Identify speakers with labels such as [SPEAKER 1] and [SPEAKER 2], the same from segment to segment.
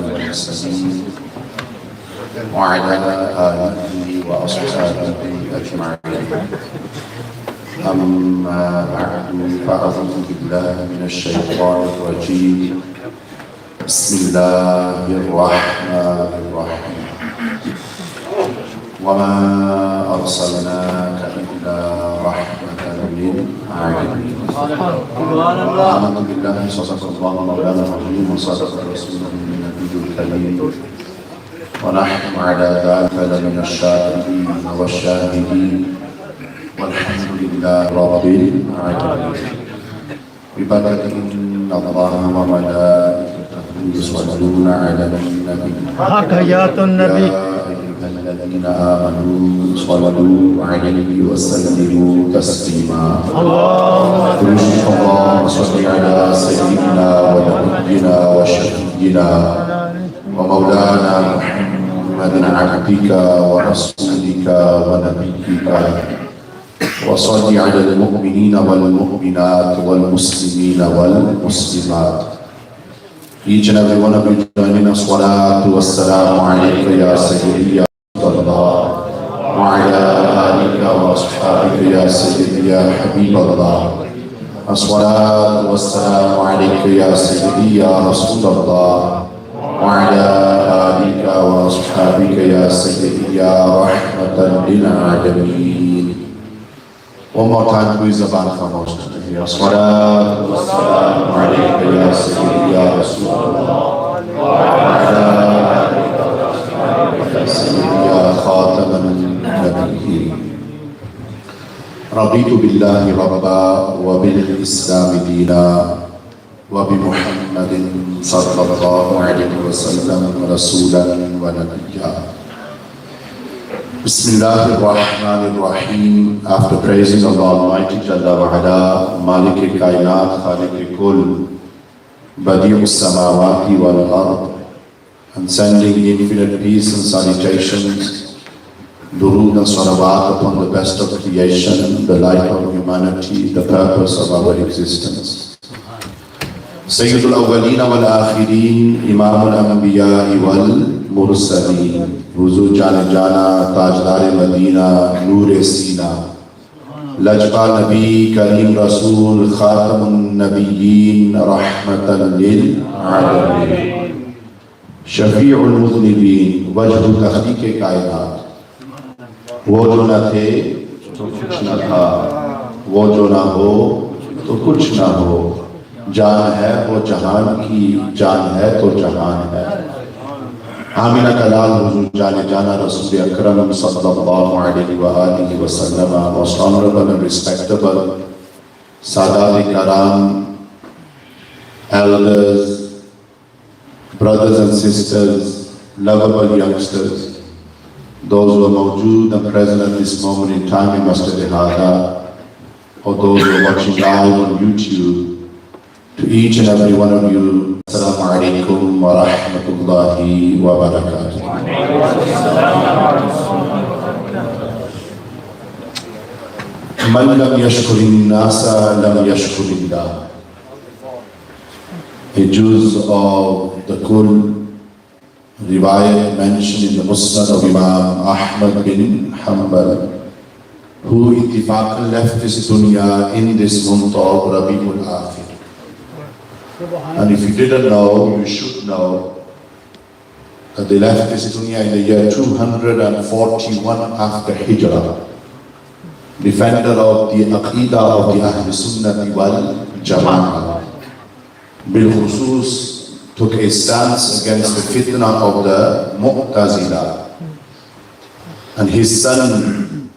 [SPEAKER 1] المرسلين وعلى آله وأصحابه أجمعين. أما بعد فأعوذ بالله من الشيطان الرجيم. بسم الله الرحمن الرحيم. وما أرسلناك إلا رحمة للعالمين. آمنا بالله صدق الله مولانا العظيم وصدق رسوله النبي الكريم ونحن على ذلك لمن الشاهدين والشاهدين والحمد لله رب العالمين. ببركة إن الله وملائكته يصلون على النبي
[SPEAKER 2] حياة النبي
[SPEAKER 1] الذين آمنوا صلوا عليه وسلموا تسليما. اللهم صل على سيدنا ونبينا وشفينا ومولانا محمد عبدك ورسولك ونبيك وصل على المؤمنين والمؤمنات والمسلمين والمسلمات. Each and every one of you joining us, salatu wassalamu alayka ya sayyidi ya Rasulullah wa ala alika wa ashabika ya sayyidi ya Habiballah. As-salatu wassalamu alayka ya sayyidi ya Rasulullah wa ala alika wa ashabika ya sayyidi ya rahmatan lil alamin. One more time, please, Zaban Khamosh. As-salatu wassalamu alayka ya sayyidi ya Rasulullah wa ala alika wa ashabika ya sayyidi ya khataman nabiyyin. Raditu billahi rabba wa bil islam dina wa bi Muhammadin sallallahu alayhi wa sallam rasulan wa nabiyya. Bismillahirrahmanirrahim. After praising Allah Almighty Jalla wa Ala, Malik Kainat, Khaliq Kul, Badi'us Samawati wal Ard, and sending infinite peace and salutations, durood and salawat upon the best of creation, the light of humanity, the purpose of our existence. Sayyidul Awwaleen wal Akhirin, Imamul Anbiya wal Mursaleen, Huzur Jana Jana, Tajdar Madina, Noor Sina, Lajpa Nabi, Kareem Rasool, Khatamun Nabiyyin, Rahmatan lil Alamin, Shafi'ul Mudhnibin, Wajhu Takhliq Kainat. वो जो न थे तो कुछ न था, वो जो न हो तो कुछ न हो, जान है वो जहान की, जान है तो जहान है. आमिना कलाल हुजूर जाने जाना रसूल अकरम सल्लल्लाहु अलैहि व आलिहि व सल्लम. Most honorable and respectable Sadat Karam, elders, brothers and sisters, lovable youngsters, those who are mawjood and present at this moment in time in Masjid Hada, or those who are watching live on YouTube, to each and every one of you, Assalamu alaikum wa rahmatullahi wa barakatuh. Man lam yashkurin nasa lam yashkurillah. A juz of the Kul riwayat mentioned in the Musnad of Imam Ahmad bin Hanbal, who ittifaqan left this dunya in this month of Rabiul Akhir. And if you didn't know, you should know that they left this dunya in the year 241 after Hijrah. Defender of the Aqidah of the Ahl Sunnah wal Jama'ah. Bil Khusus took a stance against the fitna of the Mu'tazila. And his son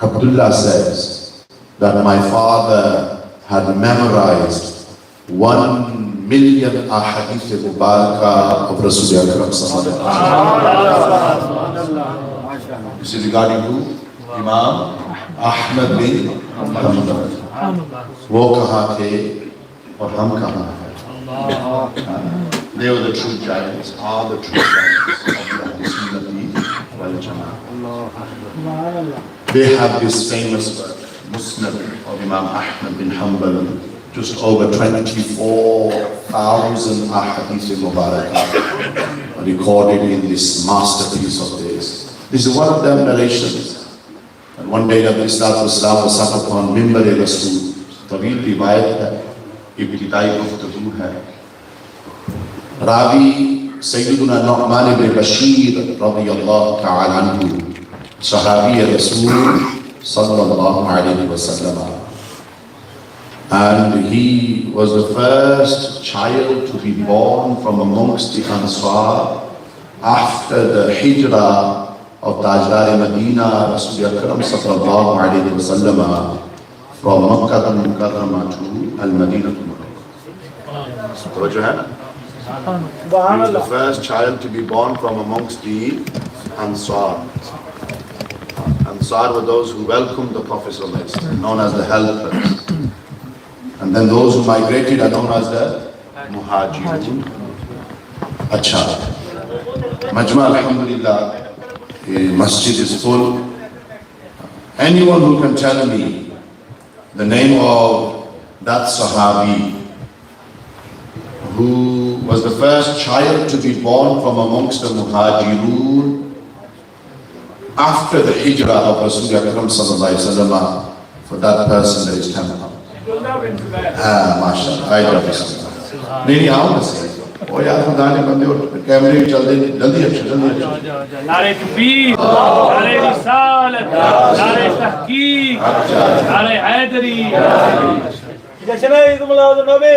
[SPEAKER 1] Abdullah says that my father had memorized 1 million ahadith mubarakah of Rasulullah Akram sallallahu alaihi wasallam. This is regarding who? Imam Ahmad bin Hanbal. वो कहाँ थे और हम कहाँ हैं? They were the true giants, are the true giants of the Sunnah wal Jama'ah. They have this famous work, Musnad of Imam Ahmad bin Hanbal, just over 24,000 ahadith mubarakah. And recorded in this masterpiece of theirs. This is one of them narrations. And one day Nabi Sallallahu Alaihi Wasallam was sat upon Mimbar-e-Rasool. Tawil riwayat hai, ibtidai guftagoo hai. Ravi Sayyiduna Nu'man ibn Bashir radiyallahu ta'ala anhu, Sahabi Rasool sallallahu alayhi wa sallam. And he was the first child to be born from amongst the Ansar after the hijrah of Tajlar Medina, Rasul Akram sallallahu alayhi wa sallam, from Makkah al-Mukarramah to al-Madinah al-Munawwarah. He was the first child to be born from amongst the Ansar. Ansar were those who welcomed the Prophet ﷺ, known as the helpers. And then those who migrated are known as the Muhajirun. Acha. Majma alhamdulillah, masjid is full. Anyone who can tell me the name of that Sahabi who was the first child to be born from amongst the Muhajirun after the hijrah of Rasul Akram sallallahu alaihi wasallam, for that person there is 10 pounds. MashaAllah, I love this. नहीं आओ बस ओ यार खुदा ने बंदे और कैमरे भी चल दे जल्दी अच्छा
[SPEAKER 2] नारे तकबीर नारे रिसालत नारे तहकीक नारे हैदरी जश्न ईद मिलाद नबी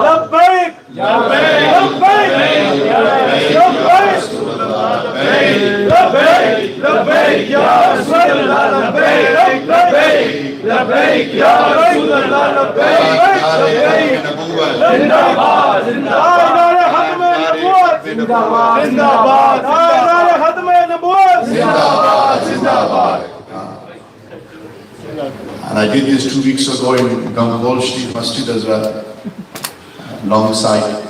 [SPEAKER 2] लब्बैक लब्बैक लब्बैक लब्बैक या रसूल अल्लाह लब्बैक लब्बैक लब्बैक या रसूल अल्लाह लब्बैक जिंदाबाद जिंदाबाद नारे खत्म नबूवत जिंदाबाद जिंदाबाद नारे खत्म नबूवत जिंदाबाद जिंदाबाद.
[SPEAKER 1] And I did this 2 weeks ago in Gangol Street Masjid as well, Long side.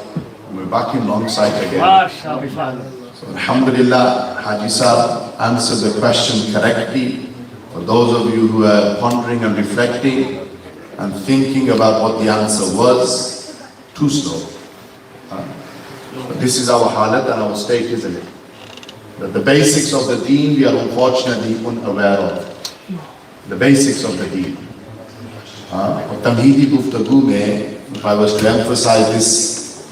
[SPEAKER 1] We're back in Long side again. So alhamdulillah, Haji Sahab answered the question correctly. For those of you who are pondering and reflecting and thinking about what the answer was, too slow. But this is our halat and our state, isn't it? That the basics of the deen we are unfortunately unaware of. The basics of the deen. Tamheedi guftagoo mein, if I was to emphasize this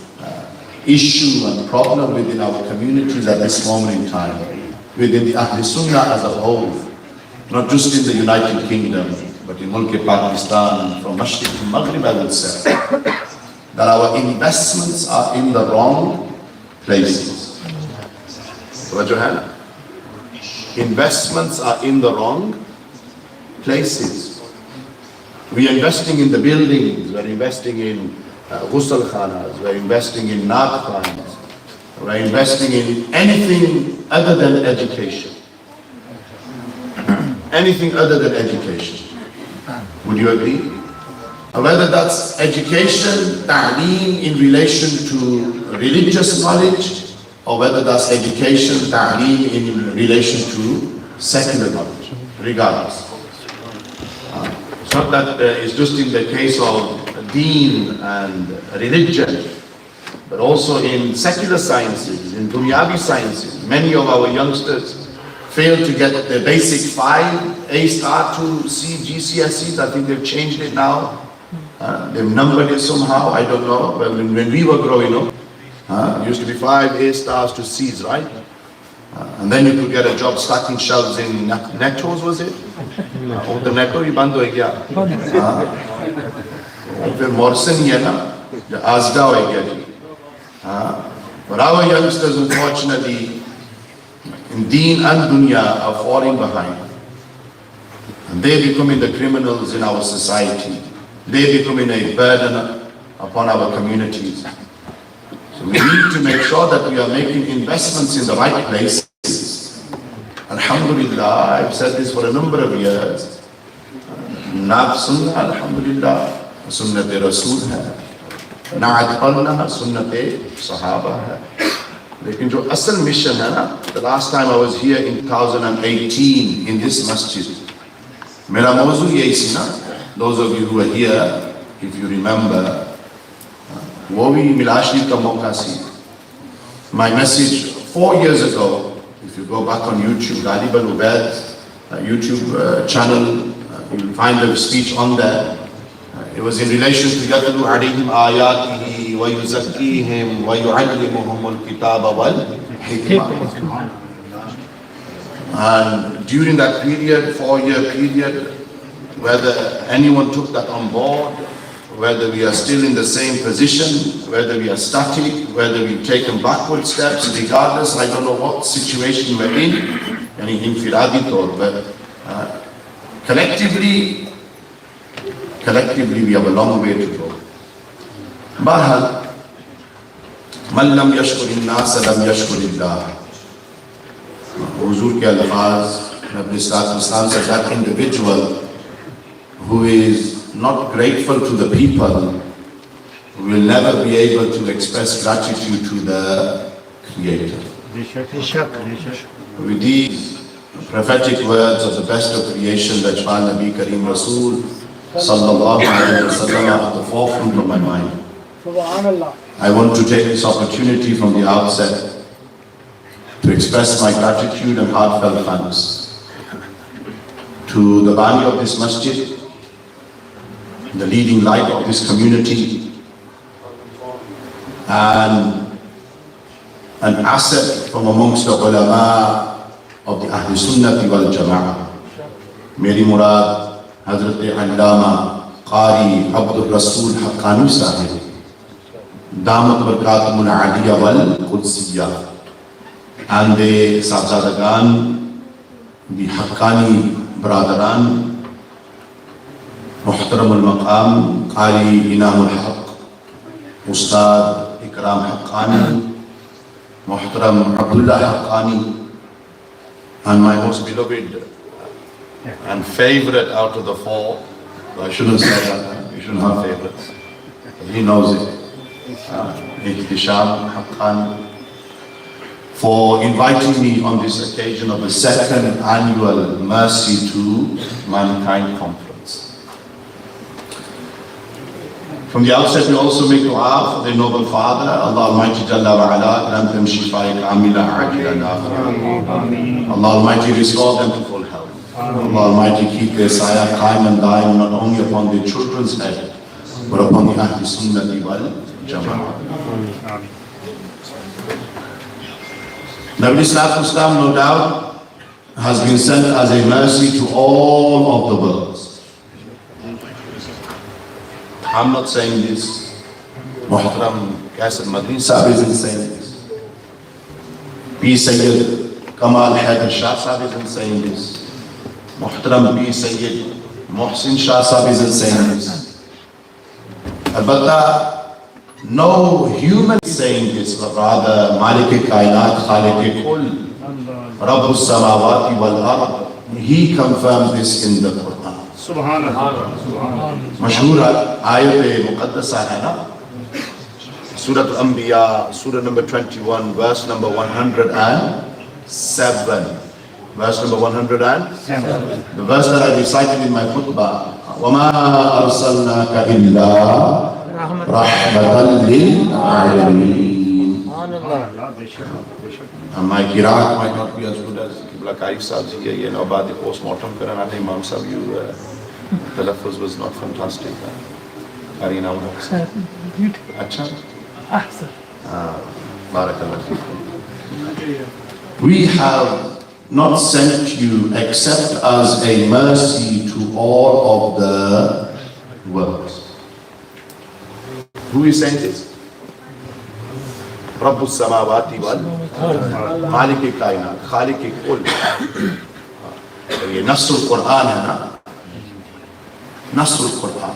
[SPEAKER 1] issue and problem within our communities at this moment in time, within the Ahl Sunnah as a whole, not just in the United Kingdom, but in Pakistan, from Mashriq to Maghrib, I would say, that our investments are in the wrong places. Investments are in the wrong places. We are investing in the buildings, we are investing in ghusl khanas, we are investing in naat khanas, we are investing in anything other than education. Anything other than education. Would you agree? Whether that's education, ta'aleem in relation to religious knowledge, or whether that's education, ta'aleem in relation to secular knowledge, regardless. It's not that it's just in the case of deen and religion, but also in secular sciences, in dunyavi sciences. Many of our youngsters fail to get the basic 5, A star to C, GCSEs. I think they've changed it now. They've numbered it somehow, I don't know. But when we were growing up, it used to be 5 A stars to C's, right? And then you could get a job stacking shelves in Netto's, was it? Oh, the Netto ही बंद हो गया. फिर Morrison ही है ना, Asda हो गया जी. But our youngsters, unfortunately, in deen and dunya, are falling behind. And they becoming the criminals in our society. They becoming a burden upon our communities. So we need to make sure that we are making investments in the right places. Alhamdulillah, I've said this for a number of years. Naat sunnah, alhamdulillah, sunnat-e Rasool hai. Naat pallna, sunnat-e Sahaba hai. Lekin jo asal mission hai na, the last time I was here in 2018 in this masjid, mera mawzu yahi si na, those of you who are here, if you remember, वो भी मिलाद शरीफ का मौका सी. My message 4 years ago, if you go back on YouTube, Ghalib al-Ubaid's YouTube channel, you will find the speech on there. It was in relation to يَتْلُو عَلَيْهِمْ آيَاتِهِ وَيُزَكِّيهِمْ وَيُعَلِّمُهُمُ الْكِتَابَ وَالْحِكْمَةَ. And during that period, 4-year period, whether anyone took that on board, whether we are still in the same position, whether we are static, whether we've taken backward steps, regardless, I don't know what situation we're in, any infiradi thought, but collectively we have a long way to go. Bahal, man lam yashkurin nas lam yashkurillah. Huzur ke alfaz, Nabi Sallallahu Alaihi Wasallam said that individual who is not grateful to the people will never be able to express gratitude to the Creator. With these prophetic words of the best of creation, Rajman Nabi Kareem Rasul Sallallahu Alaihi Wasallam at the forefront of my mind, I want to take this opportunity from the outset to express my gratitude and heartfelt thanks to the Bani of this masjid, the leading light of this community, and an asset from amongst the ulama of the Ahl Sunnati wal Jama'ah. Meri Murad, Hazrat Allama, Qari, Abdul Rasul Haqqani Sahib, Damat Barkatumul Aliyah wal Qudsiyah, and the Sahzadagan, the Haqqani Bradaran, Muhtaram al-Maqam, Qari Inam al-Haq, Ustad Ikram Haqqani, Muhtaram Abdullah Haqqani, and my most beloved and favorite out of the four, I shouldn't say that, you shouldn't have favorites, he knows it, Ihtisham Haqqani, for inviting me on this occasion of the second annual Mercy to Mankind Conference. From the outset, we also make dua for the noble father, Allah Almighty Jalla wa Ala, grant them shifa kamila ajila nafi'a. Allah Almighty restore them to full health. Allah Almighty keep their sayah qaim and daim not only upon their children's head, but upon the Ahl Sunnati wal Jama'ah. Nabi Sallallahu Alaihi Wasallam, no doubt, has been sent as a mercy to all of the worlds. I'm not saying this. Muhtaram Qasir Madni Sahib isn't saying this. P. Sayyid Kamal Haidar Shah Sahib isn't saying this. Muhtaram P. Sayyid Muhsin Shah Sahib isn't saying this. Albatta, no human is saying this, but rather Malik Kainat, Khalik Kul, Rabbus Samawati wal Ard, he confirms this in the Quran. Subhanallah. Mashhur ayat muqaddasa hai na? Surah Al-Anbiya, Surah number 21, verse number 107. Verse number 107. The verse that I recited in my khutbah. وَمَا أَرْسَلْنَاكَ إِلَّا Rahmatan lil Alameen. And my Qiraat might not be as good as Qibla Qaif Sahib's here, you know, about the post-mortem Quran, Imam Sahib, the lafaz was not fantastic. Arina Acha? Ahsan. Barakallah. We have not sent you except as a mercy to all of the worlds. Who is saying this? Rabbus Samawati wal Malik Kainat, Khalik Kul. ये नस्रुल Quran है ना? Nasrul Quran.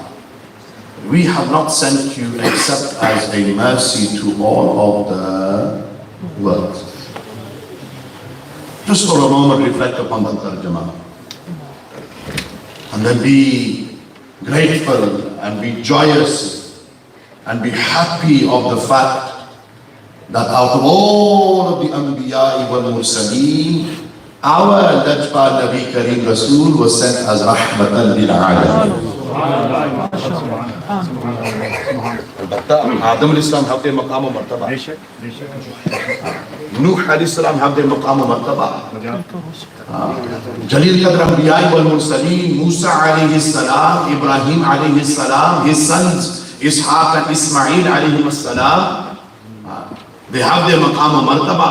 [SPEAKER 1] We have not sent you except as a mercy to all of the world. Just for a moment reflect upon the tarjama. And then be grateful and be joyous and be happy of the fact that out of all of the Anbiya wal Mursaleen, our Lajpa Nabi Kareem Rasul was sent as Rahmatan lil Alamin. البتہ آدم علیہ السلام have their مقام و مرتبہ, نوح علیہ السلام have their مقام و مرتبہ, جلیل قدر انبیاء والمرسلین موسیٰ علیہ السلام, ابراہیم علیہ السلام, his sons Ishaq and Ismail علیہ السلام, they have their maqam wa martaba,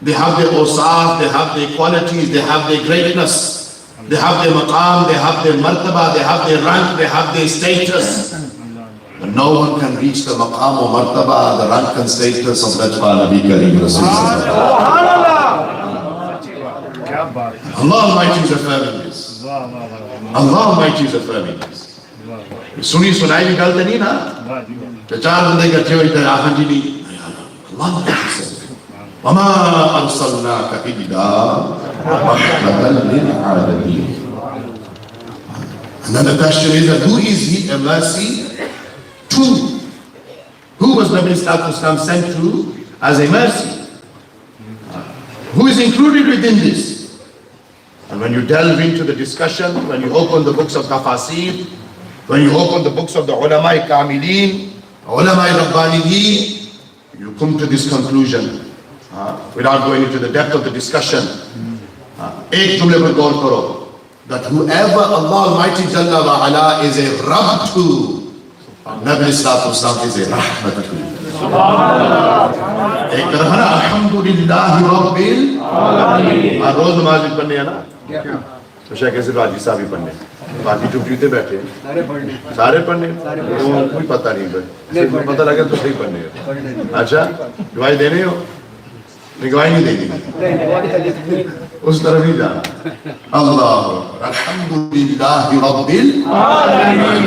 [SPEAKER 1] they have their awsaf, they have their qualities, they have their greatness, they have their maqam, they have their martaba, they have their rank, they have their status. But no one can reach the maqam wa martaba, the rank and status of that Nabi Kareem Rasul. Allah Almighty is affirming this. Allah Almighty is affirming this. सुनी सुनाई भी गलत नहीं ना, तो चार बंदे इकट्ठे हुए थे आखिर जी नहीं, अल्लाह वमा अरसलनाका इल्ला रहमतल लिलआलमीन. And then the question is that who is he a mercy to? Who was Nabi Sallallahu Alaihi Wasallam sent to as a mercy? Who is included within this? And when you delve into the discussion, when you open the books of Tafasir, when you open the books of the ulama kamilin, ulama rabbaniyin, you come to this conclusion without going into the depth of the discussion. Ek jumle par gaur karo, that whoever Allah Almighty Jalla wa Ala is a Rabb to, Nabi Sallallahu Alaihi Wasallam is a Rahmat to. Ek taraf hai na, Alhamdulillahi Rabbil Alameen. Roz namaz bhi padhne hai na? तो शायद कैसे बाजी साहब ही पढ़ने, बाकी चुप चुपते बैठे सारे पढ़ने, कोई पता नहीं, बस पता लगा तो सही पढ़ने. अच्छा गवाही देने हो, गवाही नहीं देनी, उस तरफ ही जाना. अल्लाह अल्हम्दुलिल्लाहि रब्बिल आलमीन.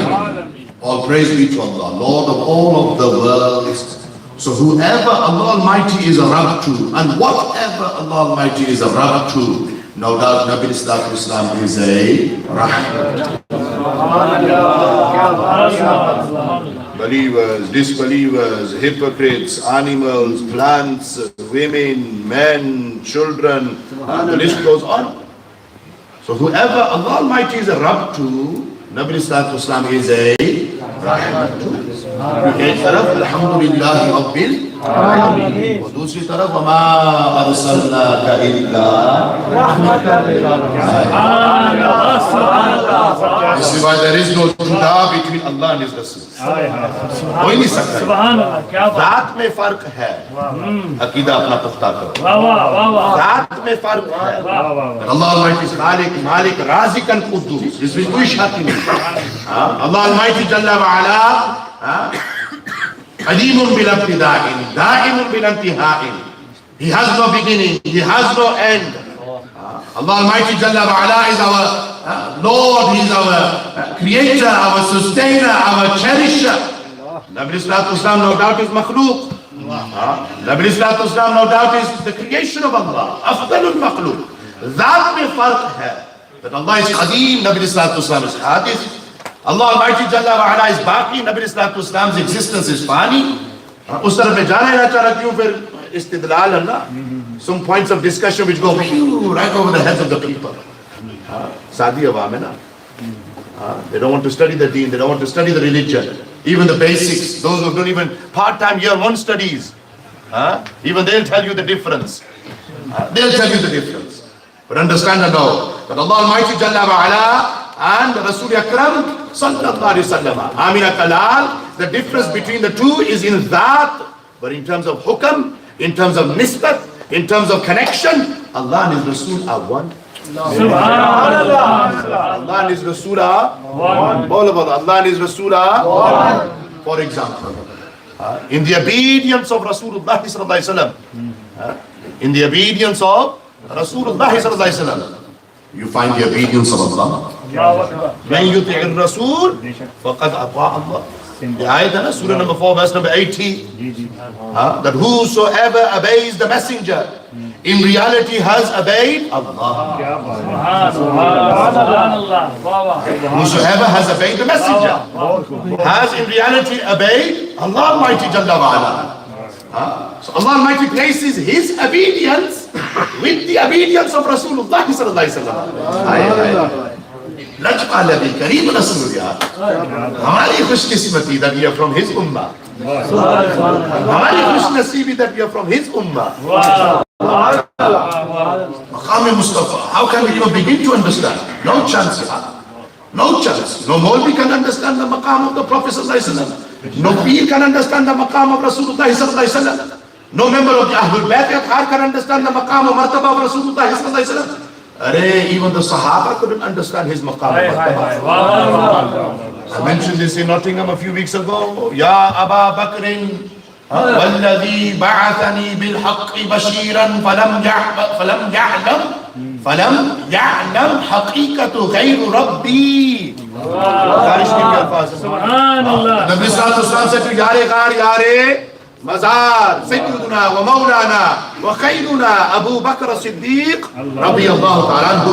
[SPEAKER 1] All praise be to Allah, Lord of all of the worlds. So whoever Allah Almighty is a Rabb to, and whatever Allah Almighty is a Rabb to, no doubt Nabi Sallallahu Alaihi Wasallam is a Rahmat. Believers, disbelievers, hypocrites, animals, plants, women, men, children, the list goes on. So whoever Allah Almighty is a Rabb to, Nabi Sallallahu Alaihi Wasallam is a Rahmat to. एक तरफ अल्हम्दुलिल्लाहि रब्बिल आलमीन, और दूसरी तरफ वमा अरसलनाका इल्ला रहमतल लिल आलमीन. This is why there is no juda between Allah and His Rasul. हो ही नहीं सकता. ज़ात में फर्क है, अकीदा अपना पुख्ता करो. ज़ात में फर्क है. Allah Almighty is खालिक, मालिक, राज़िक और कुद्दूस, इसमें कोई शक नहीं. Allah Almighty Jalla wa Ala Qadimun bil ibtida'in, da'imun bil intiha'in. He has no beginning, He has no end. Allah Almighty Jalla wa Ala is our Lord, He is our Creator, our Sustainer, our Cherisher. Nabi Sallallahu Alaihi Wasallam no doubt is makhluq. Nabi Sallallahu Alaihi Wasallam no doubt is the creation of Allah, afdalul makhluq. That mein farq hai, that Allah is Qadim, Nabi Sallallahu Alaihi Wasallam is Hadith. Allah Almighty Jalla wa Ala is Baqi, Nabi Sallallahu Alaihi Wasallam's existence is Fani. Us taraf mein jana hai na chahra kyun fir istidlal hai na? Some points of discussion which go right over the heads of the people. Sadi awam hai na. They don't want to study the deen, they don't want to study the religion. Even the basics, those who don't even part-time year one studies, even they'll tell you the difference. They'll tell you the difference. But understand and know that Allah Almighty Jalla wa Ala and Rasul Akram Sallallahu Alaihi Wasallam, Amina Kalal, the difference between the two is in that, but in terms of hukam, in terms of nisbat, in terms of connection, Allah and His Rasul are one. Allah and His Rasul are one. All of Allah and His Rasul are one. For example, in the obedience of Rasulullah Sallallahu Alaihi Wasallam, in the obedience of Rasulullah Sallallahu Alaihi Wasallam, you find the obedience of Allah. Man yuti'ir Rasul faqad ata Allah. The ayat, Surah number 4, verse number 80, that whosoever obeys the messenger in reality has obeyed Allah. Whosoever has obeyed the messenger has in reality obeyed Allah Almighty Jalla wa Ala. So Allah Almighty places His obedience with the obedience of Rasulullah Sallallahu Alaihi Wasallam. لجپال نبی کریم رسول اللہ. ہماری خوش قسمتی that we are from his ummah. ہماری خوش نصیبی that we are from his ummah. مقام مصطفیٰ, how can we even begin to understand? No chance, no chance. No Maulvi can understand the maqam of the Prophet sallallahu alaihi wasallam. No Peer can understand the maqam of Rasulullah sallallahu alaihi wasallam. No member of the Ahlul Bayt can understand the maqam of martaba of Rasulullah sallallahu alaihi wasallam. Even the Sahaba couldn't understand his maqam of martaba. I mentioned this in Nottingham a few weeks ago. Ya Aba Bakrin, والذي بعثني بالحق بشيرا film يعلم حقيقة غير ربي. سبحان اللہ. نبی صلی اللہ علیہ وسلم سے تو یارے غار یارے مزار سیدنا و مولانا و خیرنا ابو بکر صدیق رضی اللہ تعالیٰ عنہ.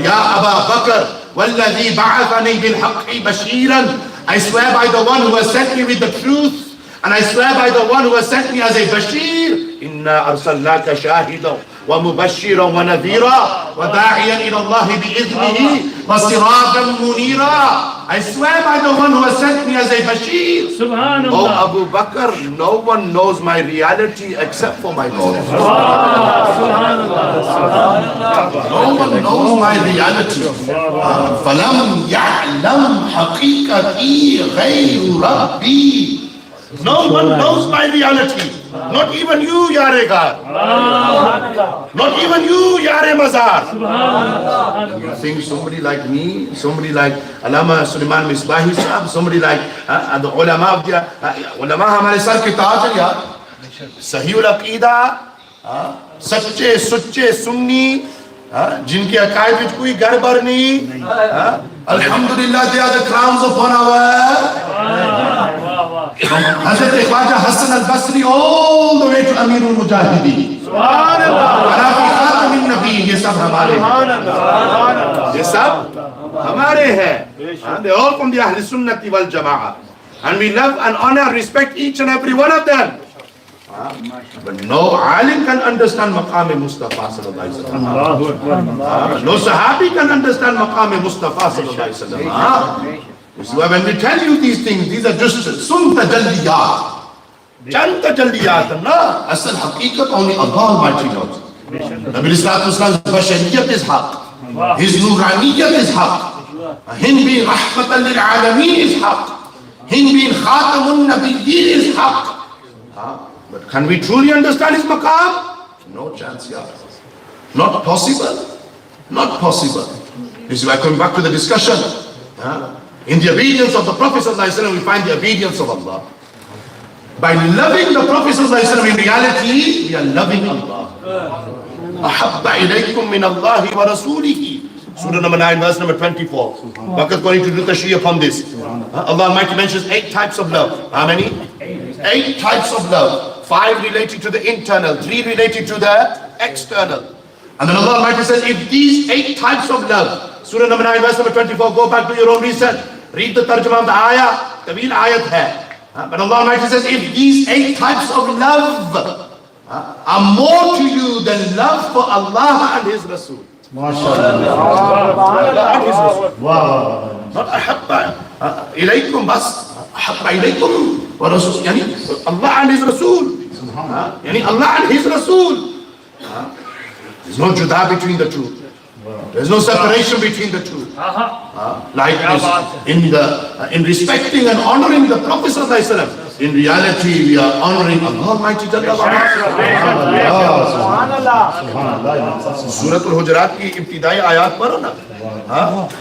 [SPEAKER 1] یا ابا بکر والذی بعثنی بالحق Bashira, I swear by the one who has sent me with the truth, and I swear by the one who has sent me as a Bashir, Inna arsalnaka shahidan wa mubashiran wa nadhira wa da'iyan ila Allah bi'idhnihi wa sirajan munira. I swear by the one who has sent me as a Bashir. Subhanallah. Oh Abu Bakr, no one knows my reality except for my Lord. No one knows my reality. فَلَمْ يَعْلَمْ حَقِيقَتِي غَيْرُ رَبِّي. No one knows my reality. Not even you, Yare Gar. Not even you, Yare Mazar. You think somebody like me, somebody like Allama Sulaiman Misbahi Sahab, somebody like the ulama of the ulama hamare sar ki taaj hai yaar. Sahihul Aqeeda, सच्चे सुच्चे सुन्नी जिनके अकायद में कोई गड़बड़ नहीं. अल्हम्दुलिल्लाह, they are the crowns upon our Hazrat Khwaja Hassan al-Basri all the way to Amirul Mujahideen. ये सब हमारे हैं, ये सब हमारे हैं. They are all from the Ahl Sunnati wal Jama'ah, and we love and honor and respect each and every one of them. But no alim can understand maqam Mustafa sallallahu alaihi wasallam. No sahabi can understand maqam Mustafa sallallahu alaihi wasallam. So when we tell you these things, these are just sun tajalliyat. Chand tajalliyat, na asal haqiqat only Allah Almighty knows. Nabi Sallallahu Alaihi Wasallam's bashariyat is haq. His nuraniyat is haq. Him being rahmatan lil alameen is haq. Him being khatamun nabiyyin is haq. But can we truly understand his maqam? No chance, yeah. Not possible. Not possible. This is why, coming back to the discussion, in the obedience of the Prophet ﷺ, we find the obedience of Allah. By loving the Prophet ﷺ, in reality, we are loving Allah. أَحَبَّ إِلَيْكُم مِّنَ اللَّهِ وَرَسُولِهِ. Surah number 9, verse number 24. Baqat going to do tashrih upon this. Allah Almighty mentions 8 types of love. How many? 8 types of love. 5 related to the internal, 3 related to the external. And then Allah Almighty says, if these 8 types of love, Surah number 9, verse number 24, go back to your own research, read the tarjuma of the ayah, Kabir ayat hai. But Allah Almighty says, if these 8 types of love are more to you than love for Allah and His Rasul. MashaAllah. Allah and His Rasul. Wow. Not ahabba ilaykum bas, ahabba ilaykum wa Rasul. Yani Allah and His Rasul. Yani Allah and His Rasul. There's no juda between the two. There's no separation between the two. Like in respecting and honoring the Prophet ﷺ, in reality we are honoring Allah Almighty Jalla wa Ala. Surah Al-Hujurat ki ibtidai ayat paro na.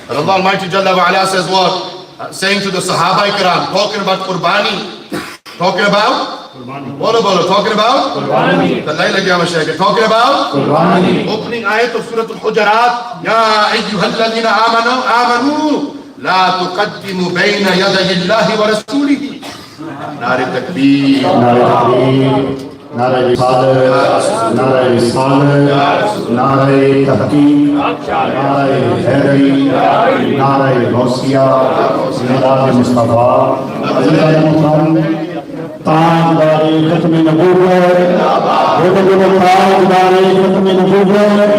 [SPEAKER 1] Allah Almighty Jalla wa Ala says what? Saying to the Sahaba Ikram, talking about Qurbani, talking about talking about talking about opening ayat of Surah Al-Hujurat, Ya ayyuhalladhina amanu la tuqaddimu bayna yaday Allahi wa rasulihi. Nare takbir,
[SPEAKER 3] nare risalat, nare risalat, nare tahqiq, nare haydari, nare ghausiyya, milad Mustafa, zindagi Muhammad. ताजदारे खत्म नबूवत, ताजदारे खत्म नबूवत,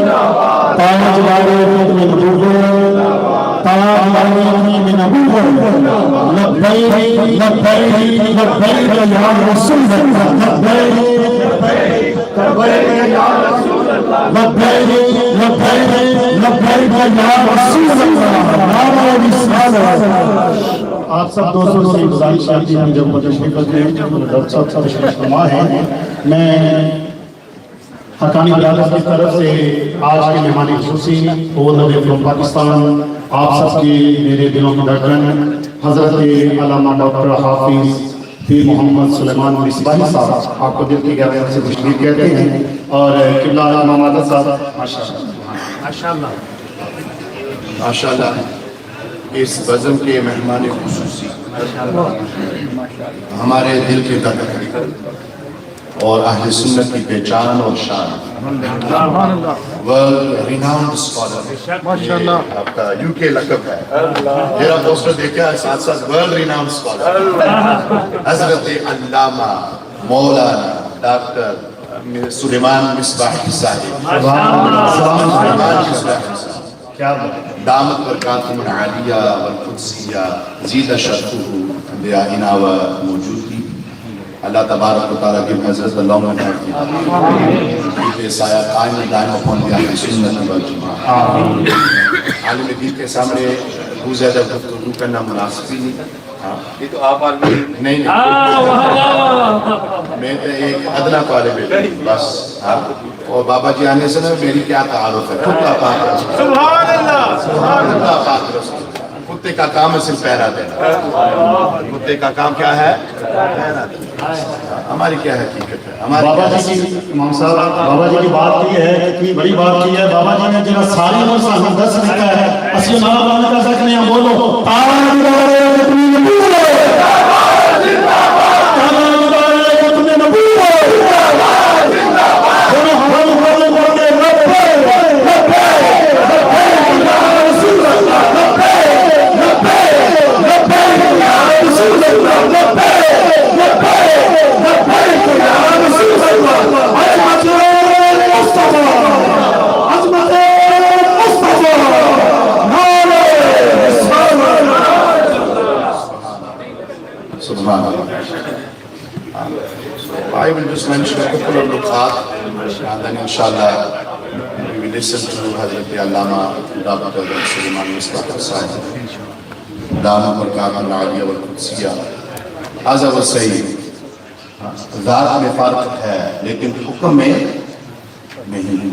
[SPEAKER 3] ताजदारे खत्म नबूवत, آمنی من ابوہ لبیک لبیک لبیک یا رسول اللہ لبیک لبیک یا رسول اللہ لبیک لبیک لبیک یا رسول اللہ نعرہ رسالت. آپ سب دوستوں سے گزارش آتی ہے جو تشریف رکھتے ہیں ڈاکٹر صاحب تشریف فرما ہے. میں حقانی برادر کی طرف سے آج کے مہمان خصوصی فرام پاکستان آپ سب کی میرے دلوں کی دھڑکن حضرت علامہ ڈاکٹر حافظ پیر محمد سلیمان مصباحی صاحب آپ کو دل کی گہرائیوں سے خوشخبری کہتے ہیں. اور قبلہ علامہ محمد صاحب ماشاءاللہ
[SPEAKER 1] ماشاءاللہ اس بزم کے مہمان خصوصی ہمارے دل کے دھڑکن اور اہل سنت کی پہچان اور شان ورلڈ ریناؤنڈ اسکالر آپ کا یو کے لقب ہے میرا پوسٹر دیکھا ہے ساتھ ساتھ ورلڈ ریناؤنڈ اسکالر حضرت علامہ مولانا ڈاکٹر سلیمان مصباحی صاحب دامت برکاتہم العالیہ والقدسیہ زید شرفہ بیاہنا و موجودی. اللہ تبارک و تعالیٰ کی حضرت اللہ میں سایہ قائم دائم اپن اہل سنت والجماعت. عالم دین کے سامنے بہت زیادہ گفتگو کرنا مناسب ہی نہیں. یہ تو آپ عالم نہیں میں تو ایک ادنا طالب علم بس. اور بابا جی آنے سے نا میری کیا تعارف ہے. کتا پاک سبحان اللہ سبحان اللہ پاک رسول. کتے کا کام ہے صرف پہرا دینا. کتے کا کام کیا ہے؟ پہرا دینا. ہماری کیا حقیقت ہے؟
[SPEAKER 3] بابا جی کی امام صاحب بابا جی کی بات کی ہے اتنی بڑی بات کی ہے. بابا جی نے جنہا ساری عمر سے ہم دس لکھا ہے اسی نام بانے کا سکنے ہیں. بولو
[SPEAKER 1] I will just mention a couple of nukat and then inshallah we will listen to Hazrat Allama Dr. Sulaiman Mustafa Sahib Dama Barkatun Aliyah wal Qudsiyah. As I was saying, ذات میں فرق ہے لیکن حکم میں نہیں.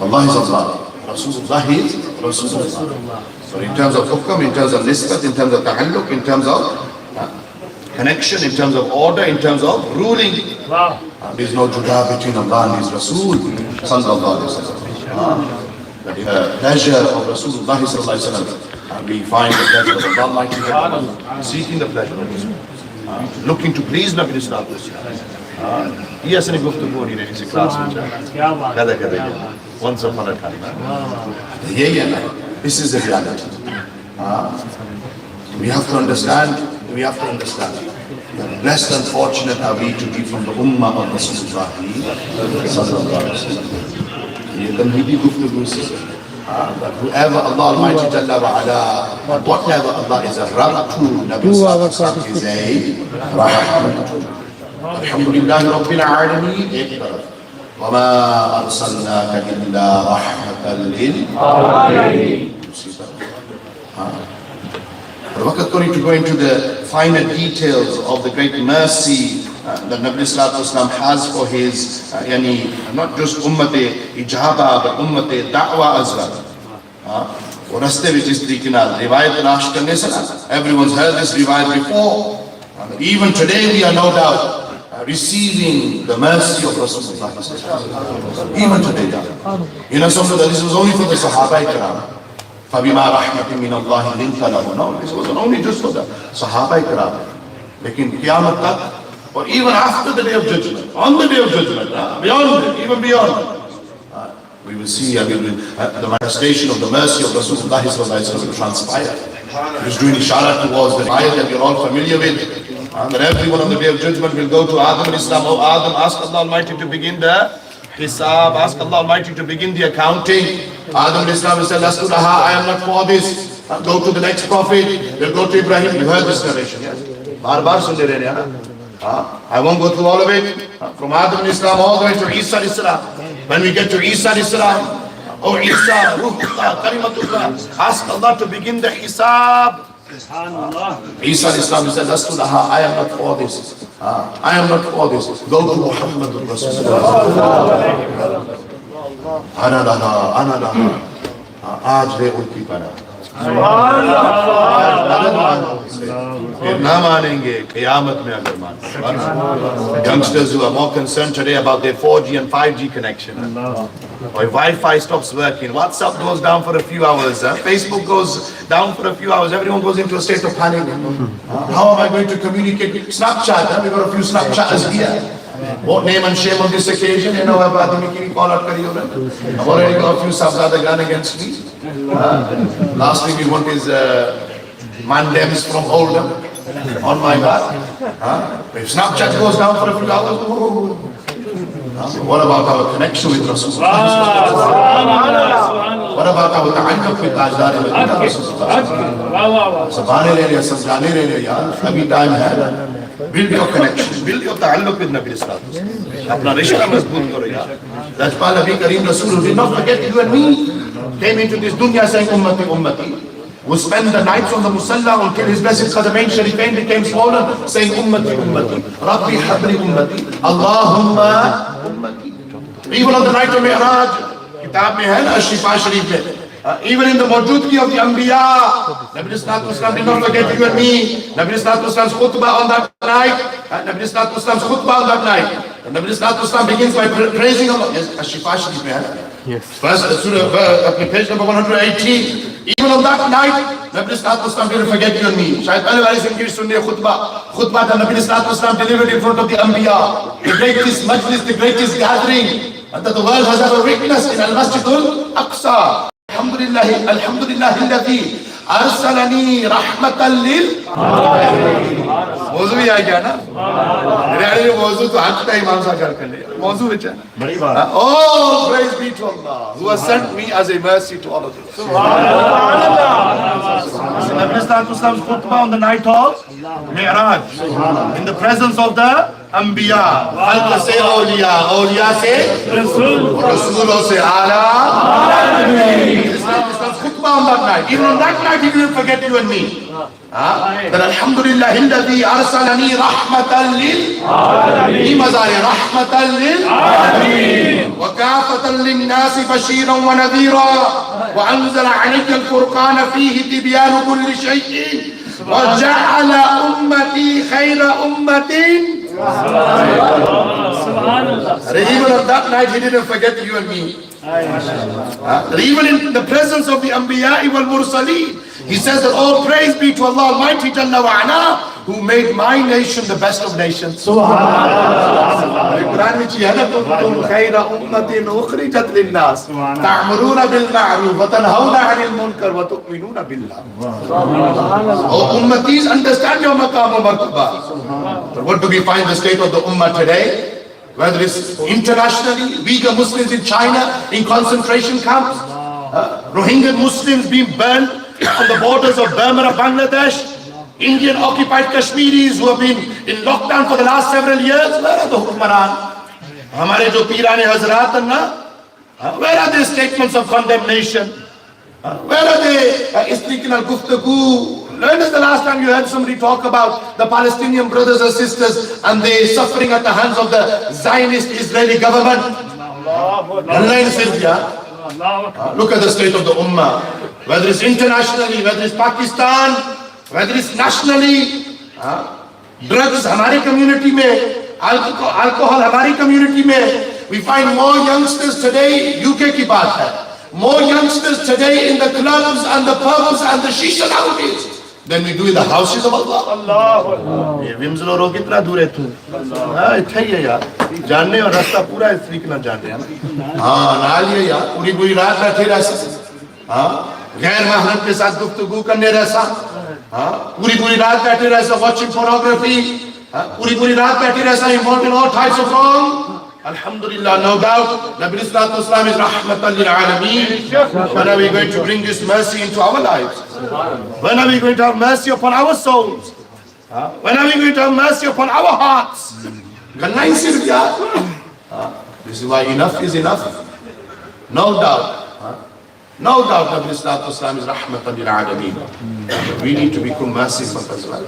[SPEAKER 1] Allah is Allah, Rasulullah is Rasulullah. So in terms of hukam, in terms of nisbat, in terms of ta'alluq, in terms of connection, in terms of order, in terms of ruling, there is no juda between Allah and His Rasul sallallahu alaihi wasallam. The pleasure of Rasulullah sallallahu alaihi wasallam, we find the pleasure of Allah Almighty God, seeking the pleasure of Rasul, looking to please Nabi sallallahu alaihi wasallam. He has any book to go in his class once upon a time. This is the reality. We have to understand. We have to understand. Blessed and fortunate are we to be from the ummah of Rasulullah sallallahu alaihi wasallam. You can be guftu se that whoever Allah Almighty Jalla wa Ala, whatever Allah is a rahmat to, Nabi sallallahu alaihi wasallam is a rahmat. Alhamdulillahi Rabbil Alameen. Ek taraf. وَمَا أَرْسَلْنَاكَ إِلَّا رَحْمَةً لِلْعَالَمِينَ. We're going to go into the finer details of the great mercy that Nabi Sallallahu Alaihi Wasallam has for his, not just Ummat-e-Ijaba, but Ummat-e-Da'wa as well. اور رستے میں جس طریقے نال روایت ناش کرنے سے everyone's heard this riwayat before. Even today we are no doubt receiving the mercy of Rasulullah. Even today. You know, some of this was only for the Sahaba-i-Kiram. فَبِمَا رَحْمَةٍ مِّنَ اللَّهِ لِنْتَ لَهُ. No, this wasn't only just for the Sahaba-i-Kiram. Lekin Qiyamah tak, or even after the day of judgment, on the day of judgment, beyond it, even beyond, we will see the manifestation of the mercy of Rasulullah will transpire. He is doing ishara towards the ayat that you are all familiar with, that everyone on the day of judgment will go to Adam and Islam. Oh Adam, ask Allah Almighty to begin the Hisab, ask Allah Almighty to begin the accounting. Adam Islam said, Lastu laha, I am not for this. Go to the next prophet, we'll go to Ibrahim. You heard this narration, yes? Bar sunde rahe hain. I won't go through all of it. From Adam Islam all the way to Isa Islam. When we get to Isa Islam, oh Isa, Ruhullah, Kalimatullah, ask Allah to begin the Hisab. Isa Islam said, Lastu laha, I am not for this. I am not for this. Go to Muhammadur Rasulullah. Ana laha, ana laha. Aaj hai unki pana. ना मानेंगे क़यामत में अगर मानेंगे. Youngsters who are more concerned today about their 4G and 5G connection, or if Wi-Fi stops working, WhatsApp goes down for a few hours, Facebook goes down for a few hours, everyone goes into a state of panic. How am I going to communicate? Snapchat, we've got a few Snapchatters here. What name and shame on this occasion? You know, I've already got a few Sabzada gun against me. Last week we want his mandems from Oldham on my back. If Snapchat goes down for a few hours, what about our connection with Rasulullah? What about our ta'alluq with Ajdar with Rasulullah? Sabane le liya, samjhane le liya, yaar, abhi time hai. Build your connection, build your ta'alluq with Nabi Sallallahu Alaihi Wasallam. Apna rishta mazboot karo yaar. Rajpal Nabi Kareem Rasul did not forget you and me. Came into this dunya saying ummati, ummati. Would spend the nights on the musalla until his blessed Qadamain Sharifain became swollen, saying ummati, ummati. Rabbi habli ummati. Allahumma ummati. Even on the night of Mi'raj, kitab mein hai na, Shifa Sharif mein. Even in the mawjudgi of the Anbiya, Nabi Sallallahu Alaihi Wasallam did not forget you and me. Nabi Sallallahu Alaihi Wasallam's khutbah on that night, Nabi Sallallahu Alaihi Wasallam's khutbah on that night, Nabi Sallallahu Alaihi Wasallam begins by praising Allah. Yes, Shifa Sharif mein hai. Yes. First, page number 118. Even on that night, Nabi Sallallahu Alaihi Wasallam didn't forget you and me. Shayad pehle wale sin ki sunni khutbah that Nabi Sallallahu Alaihi Wasallam delivered in front of the Anbiya, the greatest majlis, the greatest gathering that the world has ever witnessed in Al-Masjid Al-Aqsa. Alhamdulillah, alhamdulillah alladhi arsalani rahmatan lil alamin. Mawzu bhi aa gaya na? Mere ye mawzu to aaj ka imam sa kar le. Mawzu vich hai. Badi baat. Oh, praise be to Allah who has sent me as a mercy to all of you. Subhanallah. Nabi Sallallahu Alaihi Wasallam's khutbah on the night of Mi'raj, in the presence of the Anbiya, Khalq se awliya, awliya se Rasul, Rasulon se ala. Islam's khutbah on that night. Even on that night he didn't forget you and me. That Alhamdulillah alladhi arsalani rahmatan lil alamin. Mazari rahmatan lil alamin. Wa kafatan lin nasi bashiran wa nadhira. Wa anzala alayka al-furqana fihi tibyanu kulli shay'in. Wa ja'ala ummati khayra ummatin. Subhanallah. Even on that night he didn't forget you and me. Even in the presence of the Anbiya wal Mursaleen, he says that all praise be to Allah Almighty Jalla wa Ala, who made my nation the best of nations. Subhanallah. Quran mein hai na, kuntum khayra ummatin ukhrijat lin-nas ta'muruna bil ma'ruf wa tanhauna 'anil munkar wa tu'minuna billah. Oh ummatis, understand your maqam wa martaba. But what do we find the state of the ummah today? Whether it's internationally, Uyghur Muslims in China in concentration camps, Rohingya Muslims being burned on the borders of Burma and Bangladesh, Indian occupied Kashmiris who have been in lockdown for the last several years. Where are the Hukmaran? Hamare jo Pirane Hazrat na? Where are the statements of condemnation? Where are the istiqlal guftagu? When is the last time you heard somebody talk about the Palestinian brothers and sisters and the suffering at the hands of the Zionist Israeli government? Look at the state of the Ummah. Whether it's internationally, whether it's Pakistan, whether it's nationally, drugs hamari community mein, alcohol hamari community mein, we find more youngsters today, UK ki baat hai, more youngsters today in the clubs and the pubs and the shisha lounges than we do in the houses of Allah. Allah. Ye Wimslow ro kitna dur hai tu? Ithe hi hai yaar. Janne aur rasta pura is na janne hai. Haan, naal hi hai yaar. Puri puri raat baithe reh sakte. गैर महरम के साथ गुफ्तगू करने रहा, पूरी पूरी रात बैठे रहा, watching pornography, पूरी पूरी रात बैठे रहा, involved in all types of wrong. Alhamdulillah, no doubt, Nabi Islam is rahmatan lil alameen. When are we going to bring this mercy into our lives? When are we going to have mercy upon our souls? When are we going to have mercy upon our hearts? This is why enough is enough. No doubt. No doubt Nabi Islam is rahmatan lil alameen. We need to become merciful as well.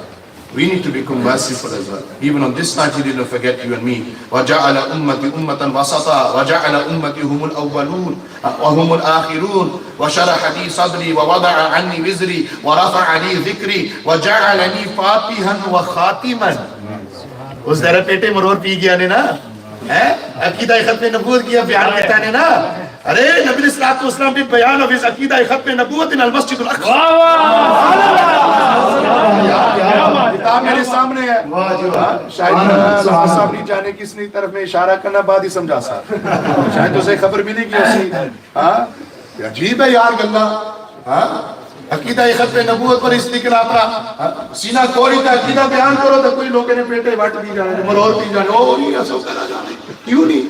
[SPEAKER 1] We need to become merciful as well. Even on this night, He didn't forget you and me. وَجَعَلَ أُمَّتِ أُمَّةً وَسَطًا وَجَعَلَ أُمَّتِ هُمُ الْأَوَّلُونَ وَهُمُ الْآخِرُونَ وَشَرَحَ لِي صَدْرِي وَوَضَعَ عَنِّي وِزْرِي وَرَفَعَ لِي ذِكْرِي وَجَعَلَنِي فَاتِحًا وَخَاتِمًا. اس درہ پیٹے مرور پی گیا نے نا، عقیدہ ختم نبوت کیا بیان کہتا نے نا. ارے نبی صلی اللہ علیہ وسلم بھی بیان of his عقیدہ ختم نبوت in المسجد الاقصی. کتاب میرے سامنے ہے. شاید صاحب نہیں جانے کس نے طرف میں اشارہ کرنا بعد ہی سمجھا سا. شاید اسے خبر ملی کہ اسی عجیب ہے یار گلہ. عقیدہ ختم نبوت پر اس لیکن آپرا سینہ کوری تا عقیدہ بیان کرو تو کوئی لوگوں نے پیٹے وٹ بھی جانے مرور بھی جانے. او نہیں ایسا کرا جانے کیوں نہیں؟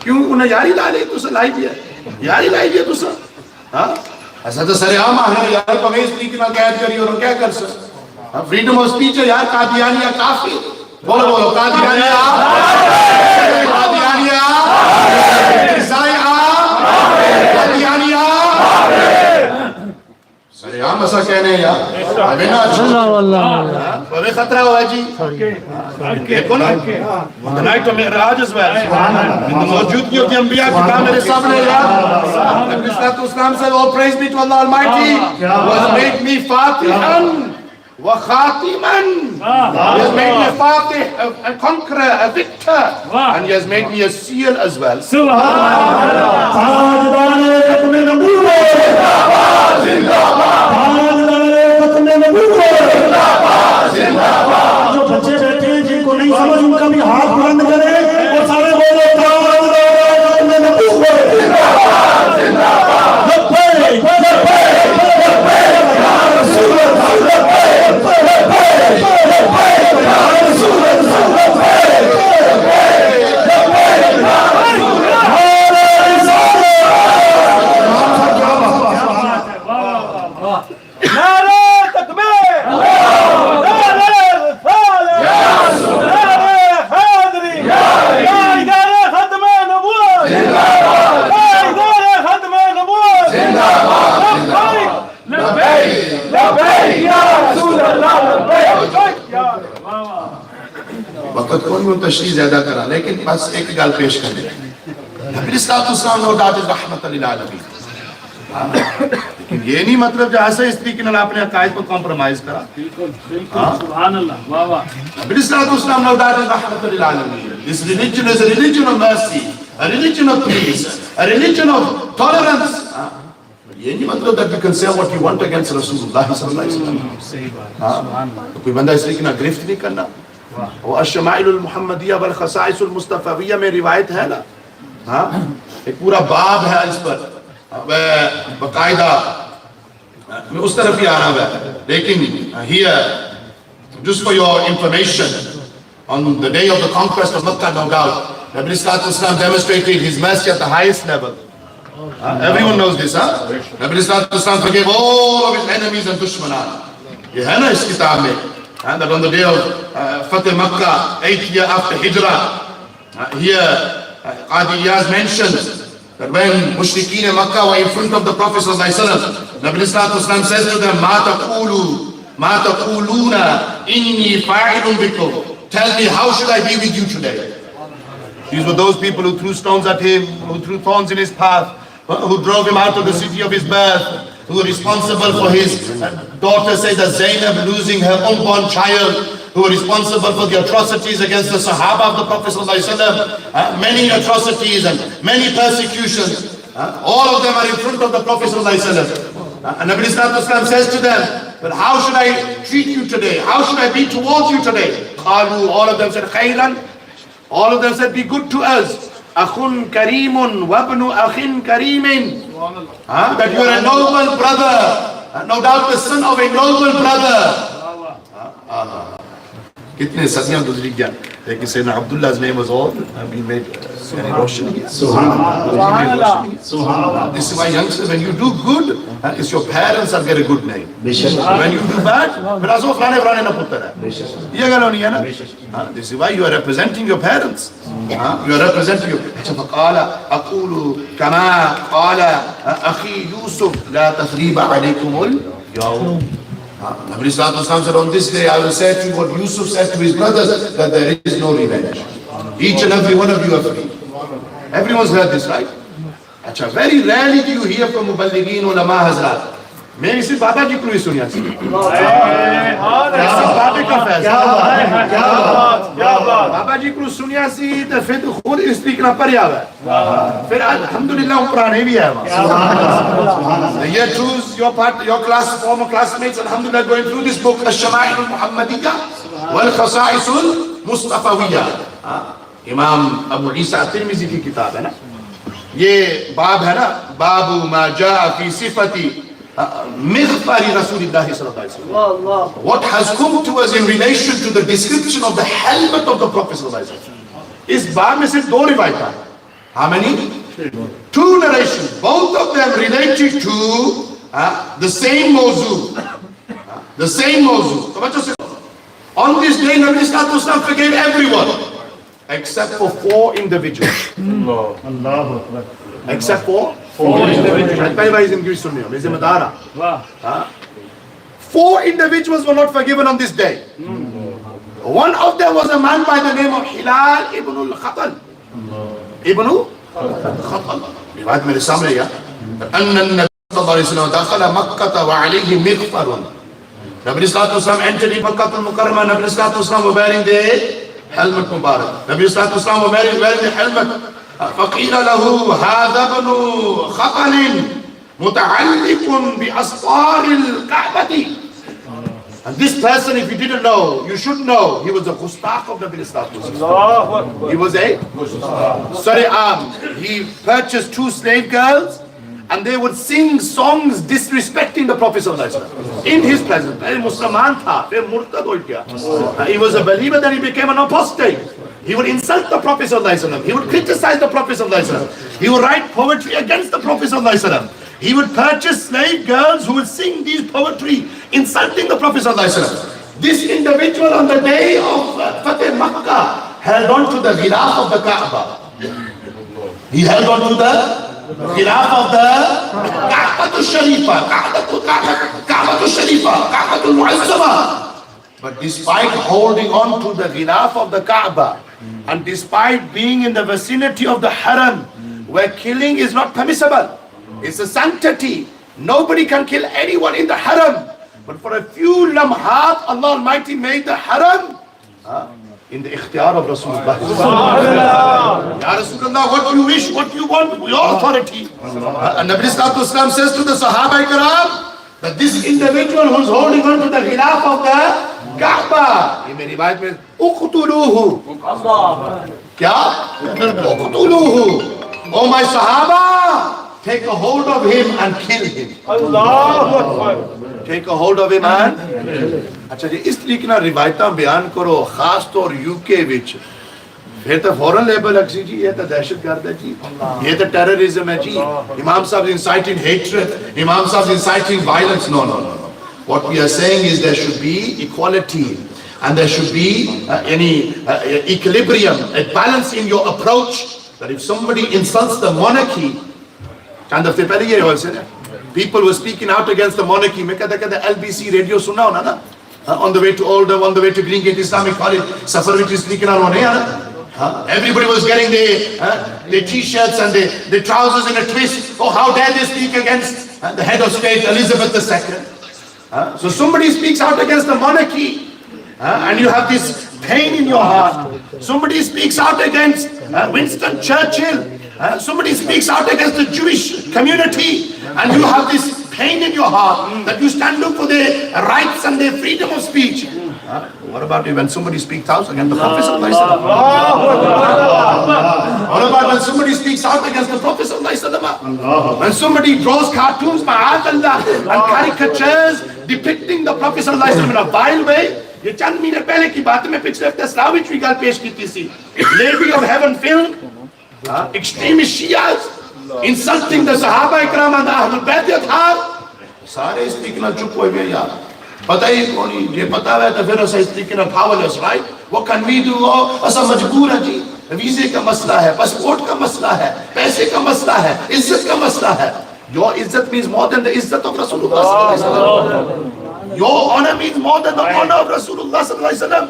[SPEAKER 1] کیوں انہیں یاری لا لے تو سے لائی دیا یاری لائی دیا تو سے ایسا تو سر عام ہے یار پمیز لیکن قید کری اور کیا کر سکتے. فریڈم آف اسپیچ ہے یار. قادیانیہ کافی بولو بولو قادیانیہ قادیانیہ عیسائی قادیانیہ سر عام ایسا کہنے ہیں یار ہمیں نا ہمیں خطرہ ہوا ہے جی. دیکھو نا تنائٹ میں راج اس ویل موجودگیوں کی انبیاء کتاب میرے سامنے یار. نبی صلی اللہ علیہ وسلم said, "Oh, praise be to Allah Almighty, who has made me fatihan wa khatiman." He has made me a fatih, a conqueror, a victor, and He has made me a seal as well.
[SPEAKER 3] جو بچے بیٹھے ہیں جن کو نہیں سمجھ ان کا بھی ہاتھ بلند کرے اور سارے بولے
[SPEAKER 1] وقت کون میں تشریح زیادہ کرا لیکن بس ایک گل پیش کر دیں. نبی صلی اللہ علیہ وسلم نے ذات رحمت للعالمین. لیکن یہ نہیں مطلب جو ایسا اس طریقے نے اپنے عقائد کو کمپرومائز کرا.
[SPEAKER 2] سبحان اللہ واہ واہ.
[SPEAKER 1] نبی صلی اللہ علیہ وسلم نے ذات رحمت للعالمین. This religion is a religion of mercy, a religion of peace, a religion of tolerance. یہ نہیں مطلب that you can say what you want against Rasulullah صلی اللہ علیہ وسلم. کوئی بندہ اس لیے گرفت نہیں کرنا. وہ الشمائل المحمدیہ والخصائص المصطفیہ میں روایت ہے نا، ایک پورا باب ہے اس پر باقاعدہ. میں اس طرف ہی آ رہا ہے لیکن here just for your information on the day of the conquest of Makkah, no doubt Nabi Sallallahu Alaihi Wasallam demonstrated his mercy at the highest level. Everyone knows this, Nabi Sallallahu Alaihi Wasallam forgave all of his enemies and dushmanan. یہ ہے نا اس کتاب میں. And that on the day of Fateh Makkah, 8th year after Hijrah, here Qadiyaz mentions that when Mushrikeen in Makkah were in front of the Prophet Sallallahu Alaihi Wasallam, Nabi Sallallahu Alaihi Wasallam says to them, Ma taquluna inni fa'ilun bikum. Tell me, how should I be with you today? These were those people who threw stones at him, who threw thorns in his path, who drove him out of the city of his birth, who were responsible for his daughter Sayyidah Zainab losing her unborn child, who were responsible for the atrocities against the Sahaba of the Prophet Sallallahu Alaihi Wasallam, many atrocities and many persecutions. All of them are in front of the Prophet Sallallahu Alaihi Wasallam. And Nabi Sallallahu Alaihi Wasallam says to them, but how should I treat you today? How should I be towards you today? All of them said, khayran. All of them said, be good to us. Akhun karimun wabnu akhin karimin. That you are a noble brother. No doubt the son of a noble brother. Kitne sadiyan guzri gyan.
[SPEAKER 4] Like Sayyidina Abdullah's name was all being made very Roshan.
[SPEAKER 3] Subhanallah.
[SPEAKER 4] This is why youngsters, when you do good, it's your parents are get a good name. When you do bad, this is why you are representing your parents. You are representing your فقال أقول كما قال أخي يوسف لا تثريب عليكم اليوم. Nabi Sallallahu Alaihi Wasallam said, on this day I will say to you what Yusuf said to his brothers, that there is no revenge. Each and every one of you are free. Everyone's heard this, right? Achha, very rarely do you hear from Muballighin, ulama, hazrat. मैं इसी बाबा जी को ही सुनिया सी बाबे का फैसला बाबा जी को सुनिया सी तो फिर खुद स्पीक ना पर आवे फिर अल्हम्दुलिल्लाह पुराने भी है ये choose your part, your class, former classmates, alhamdulillah, going through this book, الشمائل المحمدية والخصائص المصطفوية. इमाम अबू ईसा तिर्मिज़ी की किताब है ना, ये बाब है ना, बाबु मा जाअ फी सिफती मिग़फ़ारि रसूलिल्लाह सल्लल्लाहु अलैहि वसल्लम. What has come to us in relation to the description of the helmet of the Prophet सल्लल्लाहु अलैहि वसल्लम. इस बाब में से दो रिवायत है. How many? Two narrations. Both of them related to the same mawzu. The same mawzu. तो बच्चों से on this day Nabi Sallallahu Alaihi Wasallam forgave everyone except for 4 individuals. Except for 4 individuals. 4 individuals were not forgiven on this day. One of them was a man by the name of Hilal ibn al-Khatal. Ibn al-Khatal. रिवायत मेरे सामने है أن النبي صلى الله عليه وسلم دخل مكة وعليه مغفر. Nabi Sallallahu Alaihi Wasallam entered in Makkah al-Mukarramah. Nabi Sallallahu Alaihi Wasallam were wearing the helmet Mubarak. Nabi Sallallahu Alaihi Wasallam were wearing the helmet. فقيل له هذا ابن خطل متعلق بأسطار الكعبة. And this person, if you didn't know, you should know, he was a Khustaq of Nabi Sallallahu Alaihi Wasallam. He was a sorry, he purchased 2 slave girls and they would sing songs disrespecting the Prophet Sallallahu Alaihi Wasallam in his presence. He was a believer, then he became an apostate. He would insult the Prophet Sallallahu Alaihi Wasallam. He would criticize the Prophet Sallallahu Alaihi Wasallam. He would write poetry against the Prophet Sallallahu Alaihi Wasallam. He would purchase slave girls who would sing these poetry insulting the Prophet Sallallahu Alaihi Wasallam. This individual on the day of Fateh Makkah held on to the ghilaf of the Kaaba. He held on to the ghilaf of the Ka'batul Sharifa, Ka'batul Sharifa, Ka'batul Mu'azzama. But despite holding on to the ghilaf of the Kaaba and despite being in the vicinity of the Haram where killing is not permissible, it's a sanctity, nobody can kill anyone in the Haram, but for a few lamhat Allah Almighty made the Haram in the ikhtiyar of Rasulullah. Ya Rasulullah, what you wish, what you want, your authority. And Nabi Sallallahu Alaihi Wasallam says to the Sahaba Ikram that this individual who's holding on to the ghilaf of the Kaaba, in many riwayat mein uqtuluhu. Kya? Uqtuluhu. Oh my Sahaba, take a hold of him and kill him. Take a hold of him and अच्छा जी इस तरीके ना रिवायतां बयान करो खास तौर UK विच फिर तो फौरन लेबल लग सी जी ये तो दहशतगर्द है जी ये तो टेररिज्म है जी इमाम साहब inciting hatred इमाम साहब inciting violence. No. What we are saying is there should be equality and there should be equilibrium, a balance in your approach, that if somebody insults the monarchy, and the people were speaking out against the monarchy, the LBC radio sunna hona na, on the way to Oldham, on the way to Greengate Islamic College, Safar which is speaking out. Everybody was getting the t-shirts and the trousers in a twist. Oh, how dare they speak against the head of state, Elizabeth II. So somebody speaks out against the monarchy and you have this pain in your heart. Somebody speaks out against Winston Churchill. Somebody speaks out against the Jewish community and you have this pain in your heart that you stand up for their rights and their freedom of speech. What about when somebody speaks out against the Prophet? What about when somebody speaks out against the Prophet? When somebody draws cartoons and caricatures depicting the Prophet in a vile way, یہ چند مہینے پہلے کی بات ہے, میں پچھلے ہفتے اسلاوچ بھی گل پیش کی تھی. Lady of heaven film, extremist شیعہs insulting the Sahaba Ikram and the Ahlul Bayt Athar. سارے اس طریقے چپ ہوئے گئے یار, پتہ ہی کونی, یہ پتہ ہے تو پھر اسے اس طریقے powerless, right? What can we do? اسا مجبور ہے جی, ویزے کا مسئلہ ہے, پاسپورٹ کا مسئلہ ہے, پیسے کا مسئلہ ہے, عزت کا مسئلہ ہے. Your izzat means more than the izzat of Rasulullah sallallahu alaihi wasallam. Your honor means more than the honor of Rasulullah sallallahu alaihi wasallam.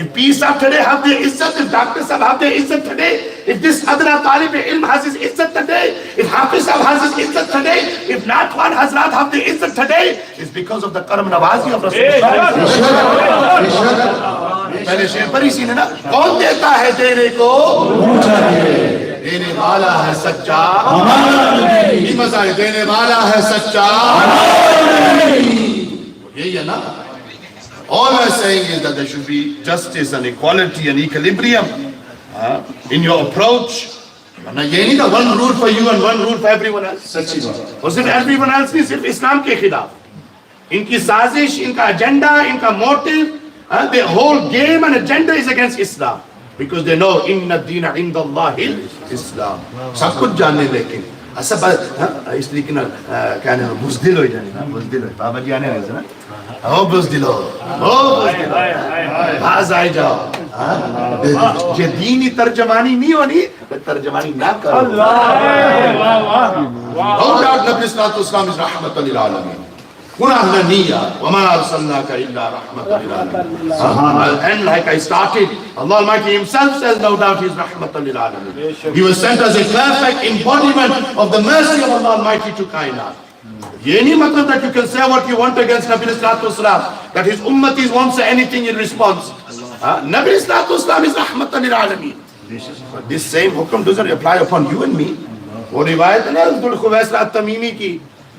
[SPEAKER 4] If peace have today have their izzat, if doctors have their izzat today, if this Adna Talib ilm has his izzat today, if Hafiz has his izzat today, if not one Hazrat have their izzat today, it's because of the karam nawazi of Rasulullah. پہلے شیر پر ہی سینے نا, کون دیتا ہے دینے کو, دینے والا ہے سچا, دینے والا ہے سچا. یہی ہے نا. All I'm saying is that there should be justice and equality and equilibrium in your approach. یہ نہیں تھا one rule for you and one rule for everyone else. اور صرف everyone else نہیں, صرف اسلام کے خلاف. ان کی سازش, ان کا ایجنڈا, ان کا motive, their whole game and agenda is against Islam. Because they know إِنَّ الدِّينَ عِنْدَ اللَّهِ الْإِسْلَامِ. سب کچھ جاننے لیکن اصلا اس لیے کہ کہنے بزدل ہو جانے, بزدل ہو, بابا جی آنے رہے نا, او بزدل ہو, باز آئے جاؤ. یہ دینی ترجمانی نہیں ہونی, ترجمانی نہ کرو. No doubt Nabi Sallallahu Alaihi Wasallam is rahmatan lil alamin. قُلْ نِيَّةً وَمَا أَرْسَلْنَاكَ إِلَّا رَحْمَةً لِلْعَالَمِينَ. And like I started, Allah Almighty Himself says, no doubt He is rahmatan lil alamin. He was sent as a perfect embodiment of the mercy of Allah Almighty to kainat. یہ نہیں مطلب that you can say what you want against Nabi Sallallahu Alaihi Wasallam, that his ummatis won't say anything in response. Nabi Sallallahu Alaihi Wasallam is rahmatan lil alamin. But this same hukum doesn't apply upon you and me. وہ روایت ہے نا ذو الخویصرہ التمیمی کی,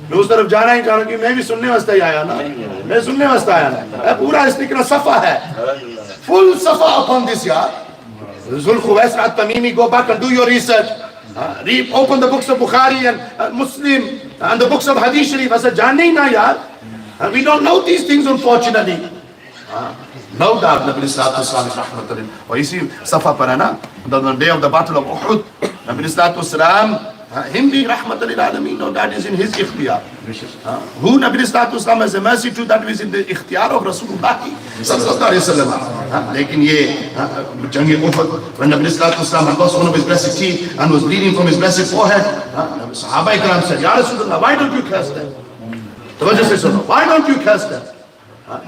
[SPEAKER 4] میں اس طرف جانا ہی چاہوں کہ میں بھی سننے واسطے ہی آیا نا, میں سننے واسطے آیا نا. پورا اس طریقے صفحہ ہے, full صفحہ upon this یار. ذو الخویصرہ التمیمی, go back and do your research. Read, open the books of Bukhari and Muslim and the books of Hadith Sharif. I said, جاننے ہی نا یار. We don't know these things unfortunately. No doubt Nabi Sallallahu Alaihi Wasallam is rahmatan. اور اسی صفحہ پر ہے نا, the day of the battle of Uhud, Nabi Sallallahu Alaihi Wasallam, him being rahmatan lil alamin, no, that is in his ikhtiyar. Who Nabi Sallallahu Alaihi Wasallam has a mercy to, that is in the ikhtiyar of Rasulullah Sallallahu Alaihi Wasallam. Lekin ye Jangi Uhud, when Nabi Sallallahu Alaihi Wasallam lost one of his blessed teeth and was bleeding from his blessed forehead, Sahaba Ikram said, Ya Rasulullah, why don't you curse them? Tawajjah se suno, why don't you curse them?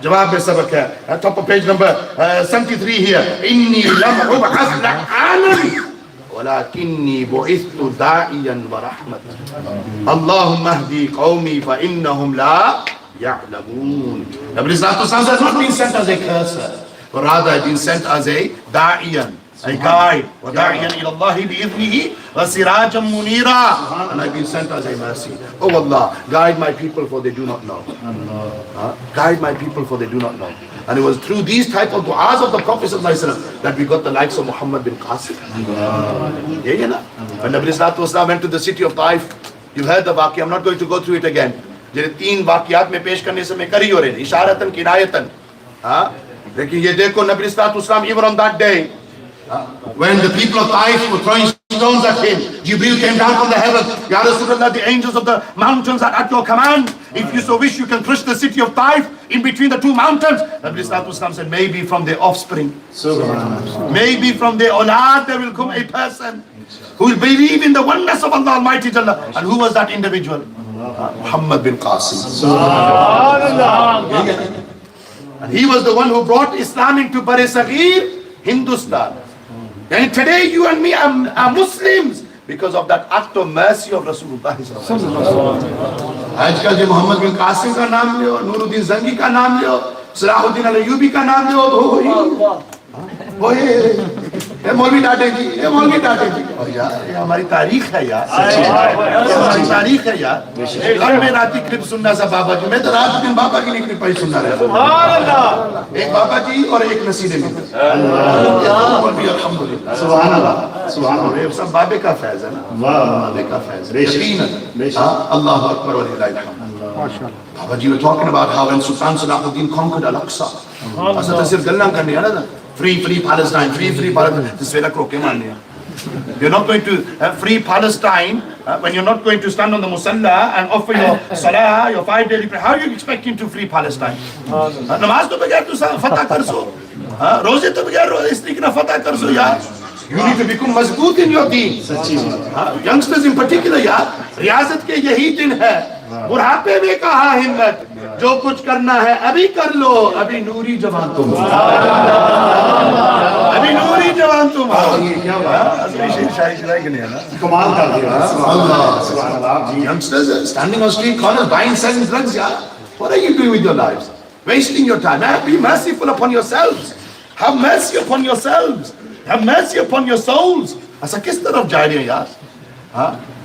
[SPEAKER 4] جواب میں سبق ہے, top of page number 73 here. إِنِّي لَمْ أُبْعَثْ لَعَانًا وَلَكِنِّي بُعِثْتُ دَاعِيًا وَرَحْمَةً اللهم اهدي قومي فإنهم لا يعلمون. Nabi Sallallahu Alaihi Wasallam has not been sent as a cursor, but rather been sent as a da'iyan, a guide. وَدَاعِيًا إِلَى اللَّهِ بِإِذْنِهِ وَسِرَاجًا مُنِيرًا. And I've been sent as a mercy. Oh Allah, guide my people for they do not know. Guide my people for they do not know. And it was through these type of du'as of the Prophet ﷺ that we got the likes of Muhammad bin Qasim. Yeah, na? When Nabi Sallallahu Alaihi Wasallam went to the city of Taif, you've heard the waqi, I'm not going to go through it again. جنہیں تین واقعات میں پیش کرنے سے میں کری ہو رہے ہیں, اشارتاً کنایتاً. لیکن یہ دیکھو نبی صلی اللہ علیہ وسلم, even on that day, when the people of Taif were throwing stones at him, Jibreel came down from the heavens. Ya Rasulullah, the angels of the mountains are at your command. If you so wish, you can crush the city of Taif in between the two mountains. Nabi Sallallahu Alaihi Wasallam said, maybe from their offspring, maybe from their awlad, there will come a person who will believe in the oneness of Allah Almighty Jalla. And who was that individual? Muhammad bin Qasim. And he was the one who brought Islam into Bar Saghir, Hindustan. And today you and me are Muslims because of that act of mercy of Rasulullah. آج کل جو محمد بن قاسم کا نام لے, نور الدین زنگی کا نام لے, صلاح الدین ایوبی کا نام لے, مولوی ڈاٹے جی, یہ مولوی ڈاٹے جی. یہ ہماری تاریخ ہے یار, یہ ہماری تاریخ ہے یار. غم میں راتی کلپ سننا سا بابا جی, میں تو رات دن بابا کی نہیں کلپ ہی سننا رہا. ایک بابا جی اور ایک نصیر میں. الحمدللہ, سبحان اللہ, سبحان اللہ. یہ سب بابے کا فیض ہے نا, بابے کا فیض. یقیناً اللہ اکبر وللہ الحمد. Baba ji, we're talking about how when Sultan Salahuddin conquered Al-Aqsa, اصل صرف گلاں کرنی ہے نا free Palestine, free Palestine. This way like roke manne. You're not going to free Palestine when you're not going to stand on the musalla and offer your salah, your 5 daily prayer. How are you expecting to free Palestine? Namaz to bagair tu fatah karso. Roze to bagair is na fatah karso yaar. You need to become mazboot in your deen. Youngsters in particular yaar, riyazat ke yahi din hai. बुढ़ापे में कहा हिम्मत, जो कुछ करना है अभी कर लो, अभी नूरी जवान तुम, अभी नूरी जवान तुम। ये क्या बात है, शायरी के लिए ना कमाल कर दिया अल्लाह सुभान अल्लाह। Youngsters standing on street corners buying selling drugs, यार, what are you doing with your lives? Wasting your time. Be merciful upon yourselves. Have mercy upon yourselves. Have mercy upon your souls. ऐसा किस तरफ जा रहे हैं यार?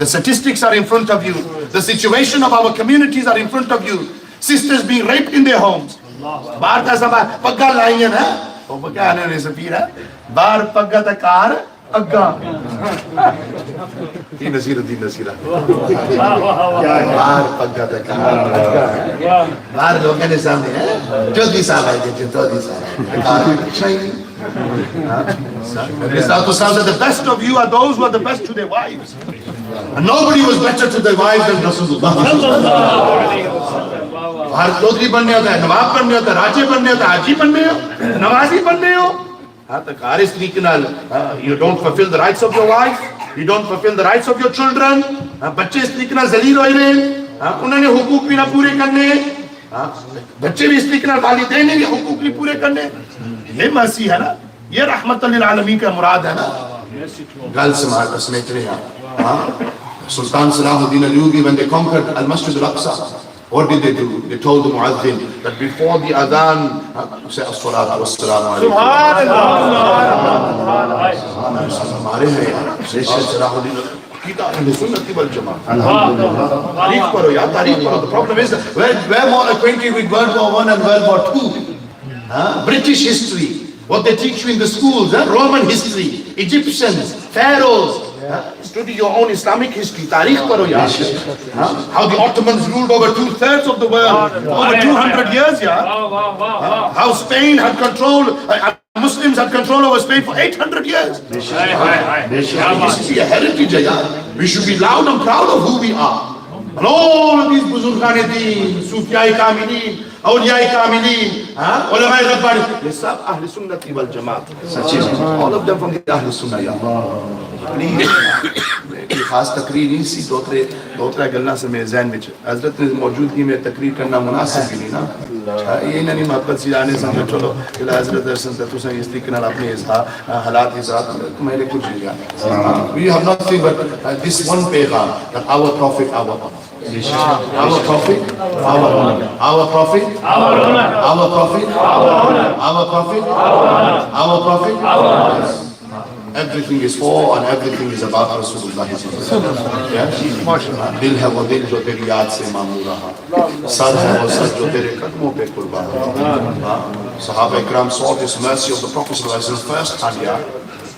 [SPEAKER 4] The statistics are in front of you. The situation of our communities are in front of you. Sisters being raped in their homes. Baar ka sama pagga laiye na. O pagga ane ne sapira. Baar pagga ta kar agga. Din nasira. Baar pagga ta kar agga. Baar logon ne samne hai. Jaldi sa aaye jaldi sa. The best of you are those who are the best to their wives. And nobody was better to their wives than Rasulullah. बाहर चौधरी बनने होता है, नवाब बनने होता है, राजे बनने होता है, हाजी बनने हो, नवाजी बनने हो, तक हर इस तरीके नाल you don't fulfill the rights of your wife, you don't fulfill the rights of your children, बच्चे इस तरीके नाल जलील हो रहे हैं, उन्होंने हुकूक भी ना पूरे करने, बच्चे भी इस तरीके नाल वालिदैन ने हुकूक भी पूरे करने। ये मर्सी है ना, ये रहमत लिल आलमीन का मुराद है ना। गल समेट रहे हैं Sultan Salahuddin Ayyubi, when they conquered Al-Masjid Al-Aqsa, what did they do? They told the Muazzin that before the adhan, say as-salatu was-salamu alaykum. हमारे हैं यार, शेख सलाहुद्दीन कीदा अहले सुन्नत वल जमाअत। तारीख पढ़ो यार, तारीख पढ़ो। The problem is that we're more acquainted with World War I and World War II. British history, what they teach you in the schools, Roman history, Egyptians, pharaohs. Study your own Islamic history. Tarikh paro yaar. How the Ottomans ruled over 2/3 of the world, over 200 years, yaar. How Spain had control, Muslims had control over Spain for 800 years. History, a heritage, yaar. We should be loud and proud of who we are. And all of these Buzurgan-e-Deen, Sufiyai Kamilin, Awliyai Kamilin, Ulama-e Rabbani, they sab Ahl Sunnati wal Jamaat. All of them from the Ahl Sunnah. एक खास तकरीर नहीं सी, दो त्रै गल्लां से मेरे ज़हन विच हज़रत ने मौजूदगी में तकरीर करना मुनासिब भी नहीं ना। ये नहीं मोहब्बत सी जाने समझो चलो इला हज़रत दर्शन से तुसें इस तरीके नाल अपने हालात हिसाब मेरे कुछ नहीं जाने। We have nothing but this one पैगाम that our prophet, our prophet, our prophet, everything is for and everything is about Rasulullah. दिल है वो दिल जो तेरी याद से मामूल रहा, सर है वो सर जो तेरे कदमों पे कुर्बान रहा। Sahaba Ikram saw this mercy of the Prophet first hand.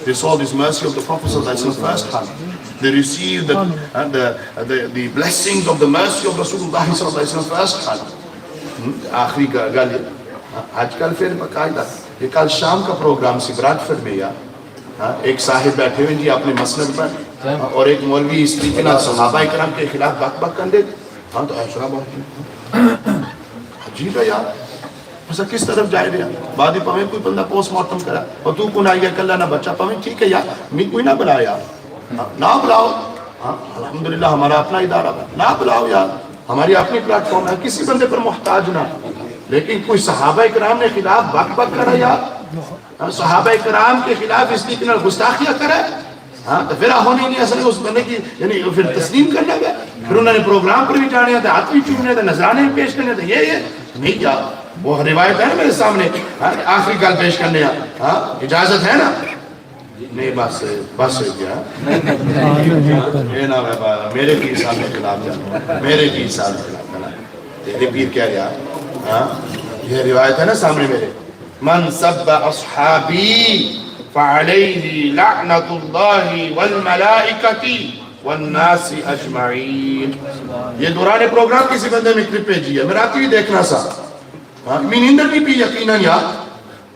[SPEAKER 4] They saw this mercy of the Prophet first hand. They received the blessings of the mercy of Rasulullah first hand. आखिरी गल आजकल फिर बाकायदा ये कल शाम का प्रोग्राम सी Bradford में यार, एक साहिब बैठे हुए जी अपने मसनद पर और एक मौलवी इस तरीके नाल सहाबा इकराम के खिलाफ बक कर दे। हाँ तो ऐसा बहुत अजीब है यार, ऐसा किस तरफ जाए रहा। बाद में पवे कोई बंदा पोस्टमार्टम करा और तू कौन आई कल्ला ना बच्चा पवे ठीक है यार, मैं कोई ना बुलाया यार, ना बुलाओ। अल्हम्दुलिल्लाह हमारा अपना इदारा ना बुलाओ यार, हमारी अपनी प्लेटफॉर्म है, किसी बंदे पर मोहताज ना। लेकिन कोई सहाबा इकराम ने खिलाफ बक करा यार, सहाबा इकराम के खिलाफ इस तरीके नाल गुस्ताखियां करे, तो फिर होनी नहीं असल उस बंदे की यानी फिर तस्लीम करना है। फिर उन्होंने प्रोग्राम पर भी जाने थे, हाथ भी चूमने थे, नजराने भी पेश करने थे। ये नहीं क्या वो रिवायत है ना मेरे सामने, आखिरी गल पेश करने इजाजत है ना? नहीं बस क्या ये ना मेरे पीर साहब के खिलाफ जाना, मेरे पीर साहब के खिलाफ जाना, तेरे पीर क्या यार? ये रिवायत है ना सामने मेरे, मन सब्बा अस्हाबी फ़अलैहि लअनतुल्लाहि वल मलाइकति वन नासी अजमईन। ये दौरान प्रोग्राम किसी बंदे में क्लिप भेजी है, मैं रात भी देखना सा। من ہندر کی بھی یقیناً یا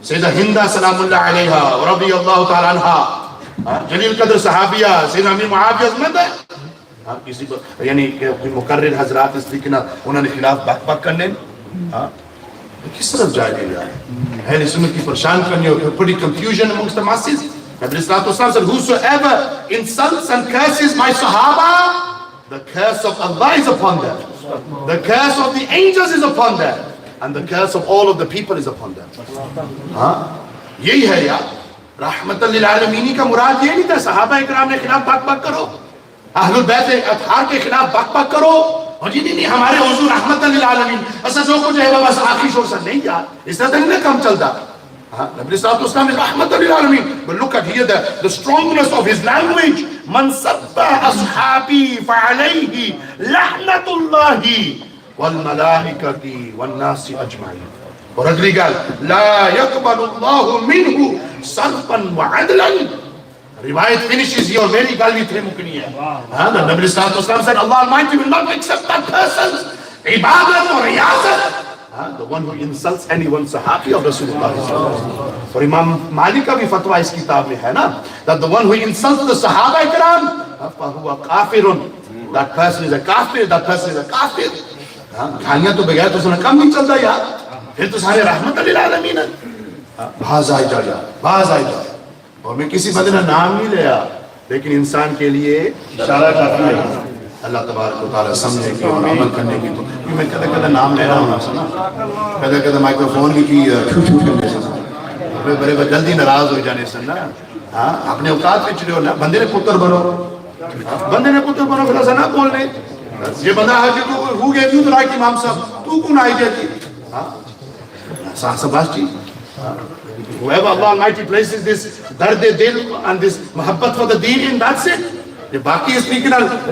[SPEAKER 4] سیدہ ہندہ سلام اللہ علیہ رضی اللہ تعالیٰ عنہ جلیل قدر صحابیہ سیدہ امیر معاویہ عظمت ہے. کسی یعنی مقرر حضرات اس لیے کہ انہوں نے خلاف بک بک کرنے کس طرف جائے گا اہل سنت کی پریشان کرنے اور بڑی confusion amongst the masses. Nabi Sallallahu Alaihi Wasallam said, whosoever insults and curses my Sahaba, the curse of Allah is upon them, the curse of the angels is upon them, and the curse of all of the people is upon them. یہی ہے یا رحمت للعالمینی کا مراد یہ نہیں تھا صحابہ اکرام نے خلاف بک بک کرو، اہل البیت اطہار کے خلاف بک بک کرو اور جی نہیں ہمارے حضور رحمت للعالمین ایسا جو کچھ ہے بس آخری شور سے نہیں یار اس طرح نہیں کم چلتا. Nabi Sallallahu Alaihi Wasallam is rahmatan lil alamin. But look at here the strongness of his language. Man sabba ashabi fa alayhi la'natullahi wal malaikati wan nasi ajma'in. اور اگلی گل لا يقبل الله منه صرفا وعدلا. Riwayat finishes here. Very گل بھی تھے مکنی ہے. Nabi Sallallahu Alaihi Wasallam said Allah Almighty will not accept that person's ibadat or riyazat. The one who insults anyone Sahabi of Rasulullah. For Imam Malik ka bhi fatwa is kitab mein hai na, that the one who insults the Sahaba ikram, fahuwa kafirun. That person is a kafir, that person is a kafir. Khaniyan to bagair to usne kam nahi chalta yaar. Phir to sare rahmat lil alamin hai. Baaz aa ja, baaz aa ja. Aur main kisi bande ka naam nahi liya, lekin insan ke liye ishara kafi hai. اللہ تبارک و تعالیٰ سمجھے کہ عمل کرنے کی تو میں کدھا کدھا نام لے رہا ہوں آپ سنا کدھا کدھا مائکروفون کی کرنے سنا بڑے جلدی ناراض ہو جانے سنا اپنے اوقات پہ چلے ہو نا بندے نے پتر بنو پھر ایسا نہ بولنے یہ بندہ ہے کہ ہو گئے کیوں تو رائٹ امام صاحب تو کون آئی دیتی سباز چیز whoever Allah Almighty places this dard dil and this muhabbat for the deen in, that's it. یہ باقی اس لیے کہ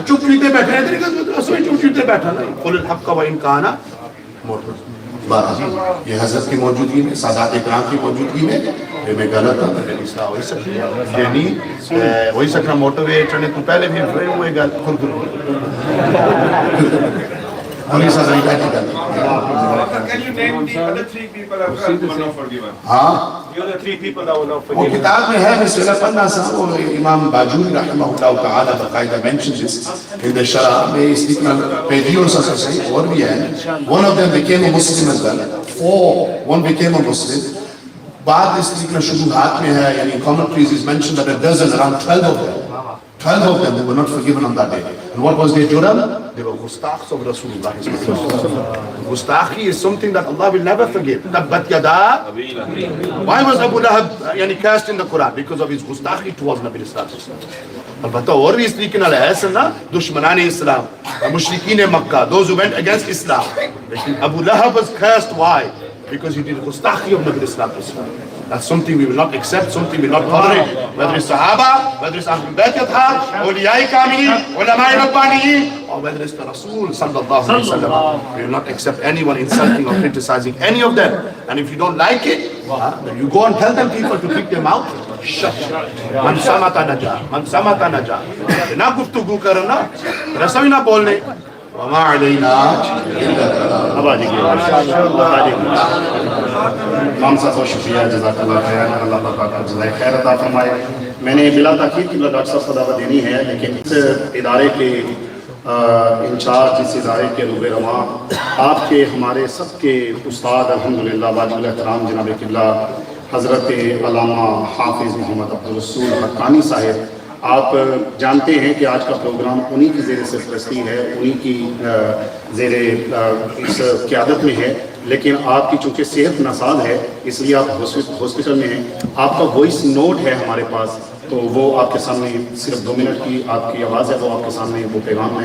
[SPEAKER 4] چپ چیتے بیٹھے ہیں طریقہ سے چپ چیتے بیٹھا نہیں قل الحق و ان کان مرتضی. یہ حضرت کی موجودگی میں سادات اکرام کی موجودگی میں میں غلط تھا یعنی وہی سکنا موٹر وے چڑھنے تو پہلے بھی ہوئے گا خود پولیس سازائی بیٹھی کر
[SPEAKER 2] Can you name the other three people who were not forgiven? The other three people that were not
[SPEAKER 4] وہ
[SPEAKER 2] forgiven.
[SPEAKER 4] کتاب میں ہے مسئلہ پڑھنا سا وہ امام باجوری رحمہ اللہ تعالیٰ باقاعدہ mentions it in the شرح میں اس لیے پیجیوں سا صحیح اور بھی ہے. One of them became a Muslim as well. One became a Muslim. بعد اس لیے شبہات میں ہے یعنی commentaries is mentioned that a dozen around 12 of them. 12 of them, they were not forgiven on that day. And what was their juram? They were gustaqs of Rasulullah. Gustaqi is something that Allah will never forgive. Tabbat yada. Why was Abu Lahab cast in the Quran? Because of his gustaqi towards Nabi Sallallahu Alaihi Wasallam. Albatta aur bhi is tariqe naal hai sunna dushmanan Islam, mushrikeen Makkah, those who went against Islam. Abu Lahab was cursed. Why? Because he did gustaqi of Nabi Sallallahu Alaihi Wasallam. That's something we will not accept, something we will not tolerate. Whether it's Sahaba, whether it's Ahlul Bayt Athar, Awliya-i Kamilin, Ulama-i Rabbaniyin, or whether it's the Rasul Sallallahu Alaihi Wasallam. We will not accept anyone insulting or criticizing any of them. And if you don't like it, then you go and tell them people to keep their mouth shut. Man samata naja, man samata naja. Na guftugu karna, rasawi na bolne. وما علينا
[SPEAKER 3] امام صاحب بہت شکریہ جزاک اللہ خیر اللہ تعالیٰ جزائے خیر عطا فرمائے. میں نے بلا تاخیر کی ڈاکٹر صاحب کو دعوت دینی ہے لیکن اس ادارے کے انچارج اس ادارے کے روح رواں آپ کے ہمارے سب کے استاد الحمدللہ واجب الاحترام جناب قبلہ حضرت علامہ حافظ محمد عبدالرسول حقانی صاحب آپ جانتے ہیں کہ آج کا پروگرام انہی کی زیر سرپرستی ہے انہی کی زیر اس قیادت میں ہے لیکن آپ کی چونکہ صحت ناساز ہے اس لیے آپ ہاسپٹل میں ہیں. آپ کا وائس نوٹ ہے ہمارے پاس تو وہ آپ کے سامنے صرف 2 منٹ کی آپ کی آواز ہے وہ آپ کے سامنے وہ پیغام ہے.